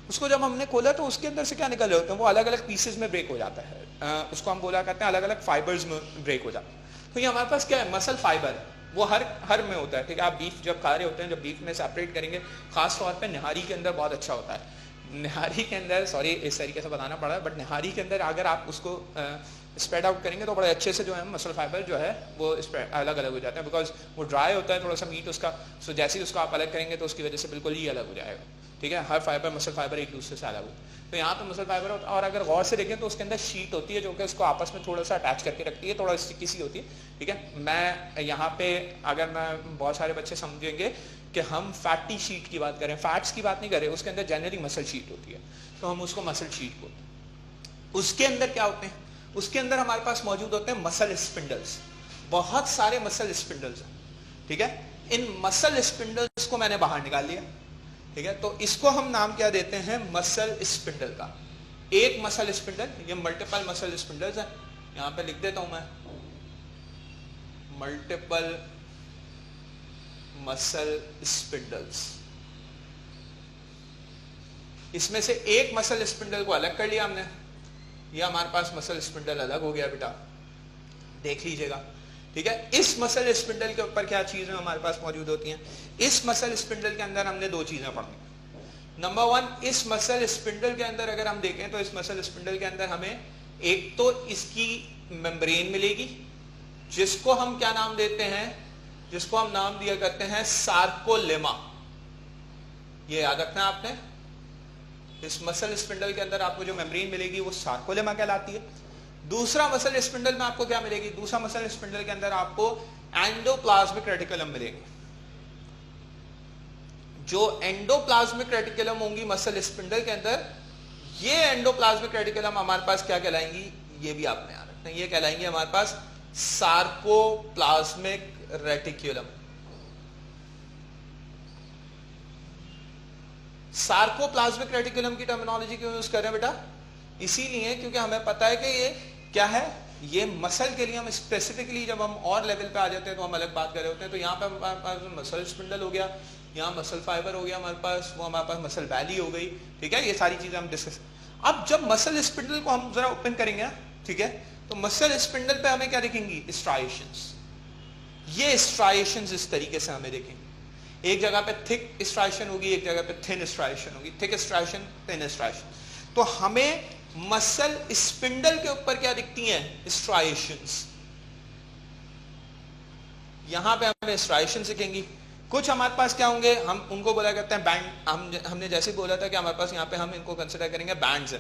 उसको जब हमने खोला तो उसके अंदर से क्या निकल रहे होते हैं, वो अलग अलग पीसेज में ब्रेक हो जाता है। उसको हम बोला करते हैं अलग अलग फाइबर्स में ब्रेक हो जाता है। तो ये हमारे पास क्या है, मसल फाइबर है, वो हर में होता है, ठीक है। आप बीफ जब खा रहे होते हैं, जब बीफ में सेपरेट करेंगे, खास तौर पे निहारी के अंदर बहुत अच्छा होता है। निहारी के अंदर, सॉरी इस तरीके से बताना पड़ा, बट निहारी के अंदर अगर आप उसको स्प्रेड आउट करेंगे तो बड़े अच्छे से जो है मसल फाइबर जो है वो अलग अलग हो जाता है, बिकॉज वो ड्राई होता है थोड़ा सा मीट उसका। सो जैसे ही उसको आप अलग करेंगे तो उसकी वजह से बिल्कुल ही अलग हो जाएगा, ठीक है। हर फाइबर, मसल फाइबर एक दूसरे से अलग हो। तो यहाँ पे मसल फाइबर होता है, और अगर गौर से देखें तो उसके अंदर शीट होती है जो कि उसको आपस में थोड़ा सा अटैच करके रखती है, थोड़ा स्टिकी सी होती है, ठीक है। मैं यहाँ पे अगर मैं बहुत सारे बच्चे समझेंगे कि हम फैटी शीट की बात करें, फैट्स की बात नहीं करें, उसके अंदर जनरली मसल शीट होती है, तो हम उसको मसल शीट बोलते हैं। उसके अंदर क्या होते हैं, उसके अंदर हमारे पास मौजूद होते हैं मसल स्पिंडल्स, बहुत सारे मसल स्पिंडल्स हैं, ठीक है। इन मसल स्पिंडल्स को मैंने बाहर निकाल लिया, ठीक है। तो इसको हम नाम क्या देते हैं, मसल स्पिंडल का। एक मसल स्पिंडल, ये मल्टीपल मसल स्पिंडल्स है, यहां पे लिख देता हूं मैं, मल्टीपल मसल स्पिंडल्स। इसमें से एक मसल स्पिंडल को अलग कर लिया हमने, ये हमारे पास मसल स्पिंडल अलग हो गया बेटा, देख लीजिएगा, ठीक है। इस मसल स्पिंडल के ऊपर क्या चीजें हमारे पास मौजूद होती हैं, इस मसल स्पिंडल के अंदर हमने दो चीजें पढ़ी। नंबर वन, इस मसल स्पिंडल के अंदर अगर हम देखें तो इस मसल स्पिंडल के अंदर हमें एक तो इसकी मेम्ब्रेन मिलेगी, जिसको हम क्या नाम देते हैं, जिसको हम नाम दिया करते हैं सार्कोलेमा। ये याद रखना आपने, इस मसल स्पिंडल के अंदर आपको जो मेम्ब्रेन मिलेगी वो सार्कोलेमा कहलाती है। दूसरा मसल स्पिंडल में आपको क्या मिलेगी, दूसरा मसल स्पिंडल के अंदर आपको एंडोप्लाज्मिक रेटिकुलम मिलेगी। जो एंडोप्लाज्मिक रेटिकुलम होंगी मसल स्पिंडल के अंदर, ये एंडोप्लाज्मिक रेटिकुलम हमारे पास क्या कहलाएंगी, ये भी आपने याद रखना, ये कहलाएंगे हमारे पास सार्कोप्लाज्मिक रेटिकुलम। सार्कोप्लाज्मिक रेटिकुलम की टर्मिनोलॉजी क्यों यूज कर रहे हैं बेटा, इसीलिए क्योंकि हमें पता है कि ये क्या है, ये मसल के लिए हम स्पेसिफिकली जब हम और लेवल पे आ जाते हैं तो हम अलग बात कर रहे होते हैं। तो यहाँ पे हमारे पास मसल स्पिंडल हो गया, यहाँ मसल फाइबर हो गया हमारे पास, वो हमारे पास मसल वैली हो गई, ठीक है। ये सारी चीजें हम डिस्कस। अब जब मसल स्पिंडल को हम जरा ओपन करेंगे, ठीक है, तो मसल स्पिंडल पे हमें क्या दिखेंगी, स्ट्राइएशंस। ये स्ट्राइएशंस इस तरीके से हमें दिखेंगे, एक जगह पे थिक स्ट्राइएशन होगी, एक जगह पे थिन स्ट्राइएशन होगी, थिक स्ट्राइएशन, थिन स्ट्राइएशन। तो हमें मसल स्पिंडल के ऊपर क्या दिखती हैं, स्ट्राइएशंस। यहां पे हमें स्ट्राइएशन दिखेंगी। कुछ हमारे पास क्या होंगे, हम उनको बोला करते हैं बैंड। हमने जैसे बोला था कि हमारे पास यहाँ पे हम इनको कंसिडर करेंगे बैंड्स है।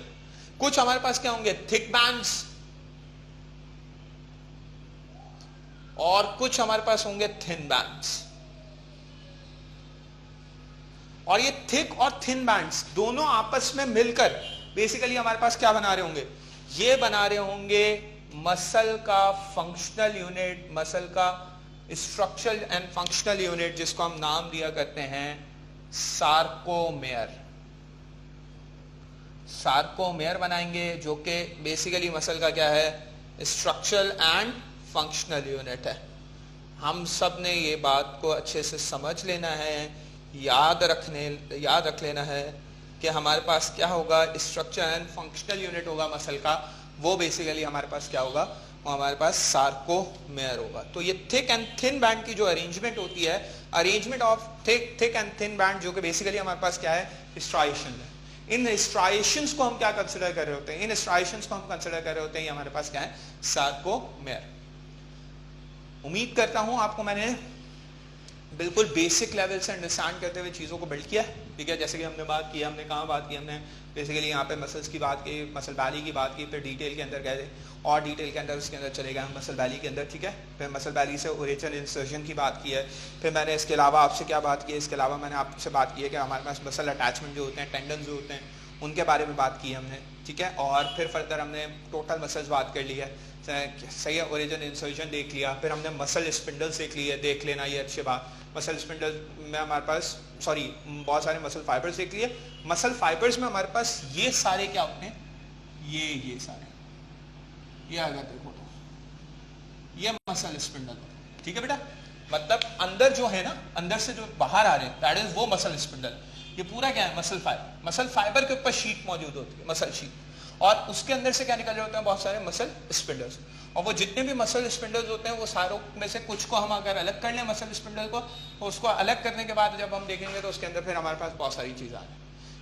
कुछ हमारे पास क्या होंगे, थिक बैंड्स, और कुछ हमारे पास होंगे थिन बैंड्स। और ये थिक और थिन बैंड्स दोनों आपस में मिलकर बेसिकली हमारे पास क्या बना रहे होंगे, ये बना रहे होंगे मसल का फंक्शनल यूनिट, मसल का स्ट्रक्चरल एंड फंक्शनल यूनिट, जिसको हम नाम दिया करते हैं सार्कोमेयर। सार्कोमेयर बनाएंगे, जो कि बेसिकली मसल का क्या है, स्ट्रक्चरल एंड फंक्शनल यूनिट है। हम सब ने ये बात को अच्छे से समझ लेना है, याद रख लेना है कि हमारे पास क्या होगा, स्ट्रक्चर एंड फंक्शनल यूनिट होगा मसल का, वो बेसिकली हमारे पास क्या होगा, वो हमारे पास सार्कोमेयर होगा। तो ये थिक एंड थिन बैंड की जो अरेंजमेंट होती है, arrangement of thick and thin band, जो कि बेसिकली हमारे पास क्या है, स्ट्राइएशन है। इन स्ट्राइएशंस को हम क्या कंसिडर कर रहे होते हैं, इन स्ट्राइएशंस को हम कंसिडर कर रहे होते हैं, ये हमारे पास क्या है, सार्कोमेयर। उम्मीद करता हूं आपको मैंने बिल्कुल बेसिक लेवल से अंडरस्टैंड करते हुए चीज़ों को बिल्ड किया, ठीक है। जैसे कि हमने बात की, हमने कहाँ बात की, हमने बेसिकली यहाँ पे मसल्स की बात की, मसल वैली की बात की, फिर डिटेल के अंदर गए और डिटेल के अंदर उसके अंदर चले गए हम मसल वैली के अंदर, ठीक है। फिर मसल वैली से ओरिजिनल इंसर्शन की बात की है। फिर मैंने इसके अलावा आपसे क्या बात की है, इसके अलावा मैंने आपसे बात की है कि हमारे पास मसल अटैचमेंट जो होते हैं, टेंडन जो होते हैं, उनके बारे में बात की हमने, ठीक है। और फिर फर्दर हमने टोटल मसल्स बात कर ली है, सही है, ओरिजिन इंसर्शन देख लिया। फिर हमने मसल स्पिंडल्स देख लेना, ये अच्छी बात। मसल स्पिंडल में हमारे पास बहुत सारे मसल फाइबर्स देख लिए। मसल फाइबर्स में हमारे पास ये सारे क्या होते हैं, ये सारे, ये अगर देखो तो ये मसल स्पिंडल, ठीक है बेटा। मतलब अंदर जो है ना, अंदर से जो बाहर आ रहे हैं, दैट इज वो मसल स्पिंडल। ये पूरा क्या है, मसल फाइबर। मसल फाइबर के ऊपर शीट मौजूद होती है, मसल शीट। और उसके अंदर से क्या निकल रहे होते हैं, बहुत सारे मसल स्पिंडल्स, और वो जितने भी मसल स्पिंडल्स होते हैं वो सारों में से कुछ को हम अगर अलग कर लें मसल स्पिंडल को, तो उसको अलग करने के बाद जब हम देखेंगे तो उसके अंदर फिर हमारे पास बहुत सारी चीज़ें आ रही हैं।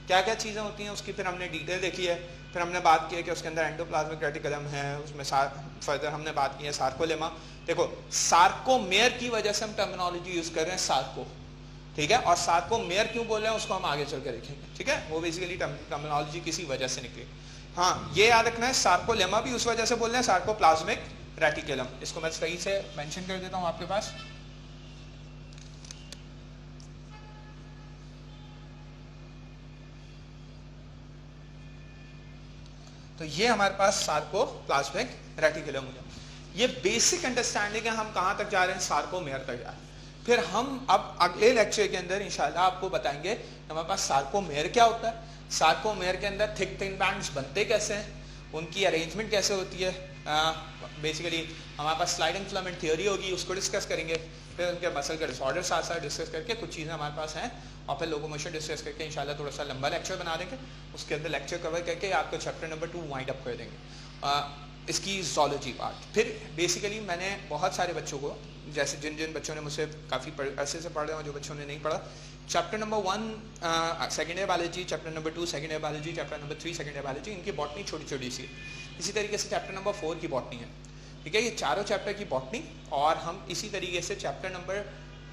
क्या क्या चीज़ें होती हैं उसकी फिर हमने डिटेल देखी है। फिर हमने बात की है कि उसके अंदर एंडोप्लाज्मिक रेटिकुलम है, उसमें फर्दर हमने बात की है सार्कोलेमा। देखो सार्कोमेयर की वजह से हम टर्मिनोलॉजी यूज कर रहे हैं सार्को, ठीक है, और सार्कोमेयर क्यों बोल रहे हैं उसको हम आगे चल के देखेंगे, ठीक है, वो बेसिकली टर्मिनोलॉजी किसी वजह से निकली। हाँ ये याद रखना है, सार्कोलेमा भी उस वजह से बोल रहे हैं, सार्कोप्लाज्मिक रेटिकुलम, इसको मैं सही से मेंशन कर देता हूं आपके पास। तो ये हमारे पास सार्कोप्लाज्मिक रेटिकुलम हो गया। ये बेसिक अंडरस्टैंडिंग है, हम कहां तक जा रहे हैं, सार्कोमेयर तक जा रहे हैं। फिर हम अब अगले लेक्चर के अंदर इंशाल्लाह आपको बताएंगे हमारे पास सार्कोमेयर क्या होता है, सार्कोमेयर के अंदर थिक थिन बैंड्स बनते कैसे हैं, उनकी अरेंजमेंट कैसे होती है, बेसिकली हमारे पास स्लाइडिंग फिलामेंट थ्योरी होगी, उसको डिस्कस करेंगे। फिर उनके मसल के डिसऑर्डर साथ साथ डिस्कस करके कुछ चीज़ें हमारे पास हैं, और फिर लोकोमोशन डिस्कस करके इंशाल्लाह थोड़ा सा लंबा लेक्चर बना देंगे। उसके अंदर लेक्चर कवर करके आपको चैप्टर नंबर 2 वाइंड अप कर देंगे, इसकी ज़ूलॉजी पार्ट। फिर बेसिकली मैंने बहुत सारे बच्चों को, जैसे जिन जिन बच्चों ने मुझसे काफ़ी अरसे से पढ़ रहे हैं, जो बच्चों ने नहीं पढ़ा, chapter number 1 second year biology, chapter number 2 second year biology, chapter number 3 second year biology, इनकी बॉटनी छोटी छोटी सी। इसी तरीके से चैप्टर नंबर 4 की बॉटनी है, ठीक है, ये चारों चैप्टर की बॉटनी। और हम इसी तरीके से चैप्टर नंबर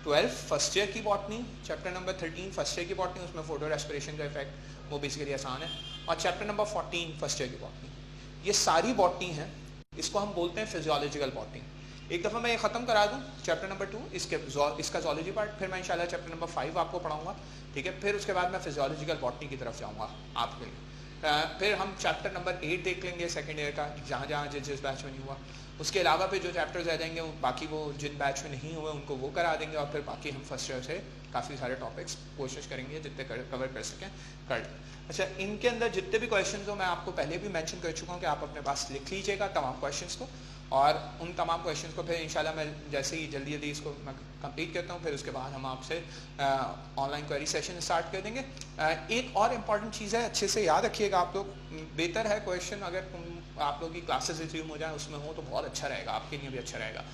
12 फर्स्ट ईयर की botany, chapter number 13 first year की बॉटनी, उसमें फोटो रेस्पिरेशन का इफेक्ट वो बेसिकली आसान है, और चैप्टर नंबर 14 फर्स्ट ईयर की बॉटनी। ये सारी बॉटनी है, इसको हम बोलते हैं फिजियोलॉजिकल बॉटनी। एक दफ़ा मैं ये ख़त्म करा दूँ चैप्टर नंबर 2 इसका ज़ूलॉजी पार्ट, फिर मैं इंशाल्लाह चैप्टर नंबर 5 आपको पढ़ाऊँगा, ठीक है। फिर उसके बाद मैं फिजियोलॉजिकल बॉटनी की तरफ जाऊँगा आपके लिए। फिर हम चैप्टर नंबर 8 देख लेंगे सेकेंड ईयर का, जहाँ जहाँ जिस बैच में नहीं हुआ। उसके अलावा फिर जो चैप्टर्स रह जाएंगे बाकी वो जिन बैच में नहीं हुए उनको वो करा देंगे, और फिर बाकी हम फर्स्ट ईयर से काफ़ी सारे टॉपिक्स कोशिश करेंगे जितने कवर कर सकें कर लें। अच्छा, इनके अंदर जितने भी क्वेश्चन हो मैं आपको पहले भी मेंशन कर चुका हूँ कि आप अपने पास लिख लीजिएगा तमाम क्वेश्चंस को, और उन तमाम क्वेश्चंस को फिर इंशाल्लाह मैं जैसे ही जल्दी जल्दी इसको मैं कंप्लीट करता हूँ, फिर उसके बाद हम आपसे ऑनलाइन क्वेरी सेशन स्टार्ट कर देंगे। एक और इम्पॉर्टेंट चीज़ है, अच्छे से याद रखिएगा आप लोग, बेहतर है क्वेश्चन अगर आप लोग की क्लासेस रिज्यूम हो जाए उसमें हो तो बहुत अच्छा रहेगा, आपके लिए भी अच्छा रहेगा।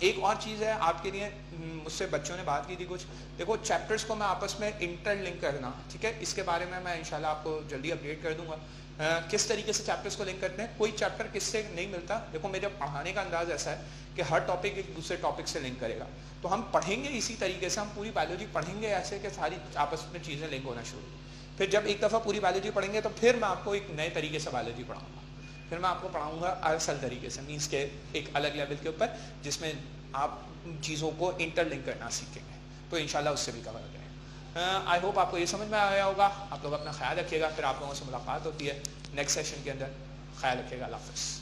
एक और चीज़ है आपके लिए, मुझसे बच्चों ने बात की थी कुछ, देखो चैप्टर्स को मैं आपस में इंटरलिंक करना, ठीक है, इसके बारे में मैं इंशाल्लाह आपको जल्दी अपडेट कर दूंगा। किस तरीके से चैप्टर्स को लिंक करते हैं, कोई चैप्टर किससे नहीं मिलता। देखो मेरे पढ़ाने का अंदाज ऐसा है कि हर टॉपिक एक दूसरे टॉपिक से लिंक करेगा, तो हम पढ़ेंगे इसी तरीके से, हम पूरी बायोलॉजी पढ़ेंगे ऐसे कि सारी आपस में चीज़ें लिंक होना शुरू। फिर जब एक दफ़ा पूरी बायोलॉजी पढ़ेंगे तो फिर मैं आपको एक नए तरीके से बायोलॉजी पढ़ाऊँगा, फिर मैं आपको पढ़ाऊँगा असल तरीके से, मीन्स के एक अलग लेवल के ऊपर जिसमें आप चीज़ों को इंटरलिंक करना सीखेंगे, तो इंशाल्लाह उससे भी कवर हो जाएगा। आई होप आपको ये समझ में आया होगा। आप लोग अपना ख्याल रखिएगा, फिर आप लोगों से मुलाकात होती है नेक्स्ट सेशन के अंदर। ख्याल रखिएगा, अल्लाह हाफ़िज़।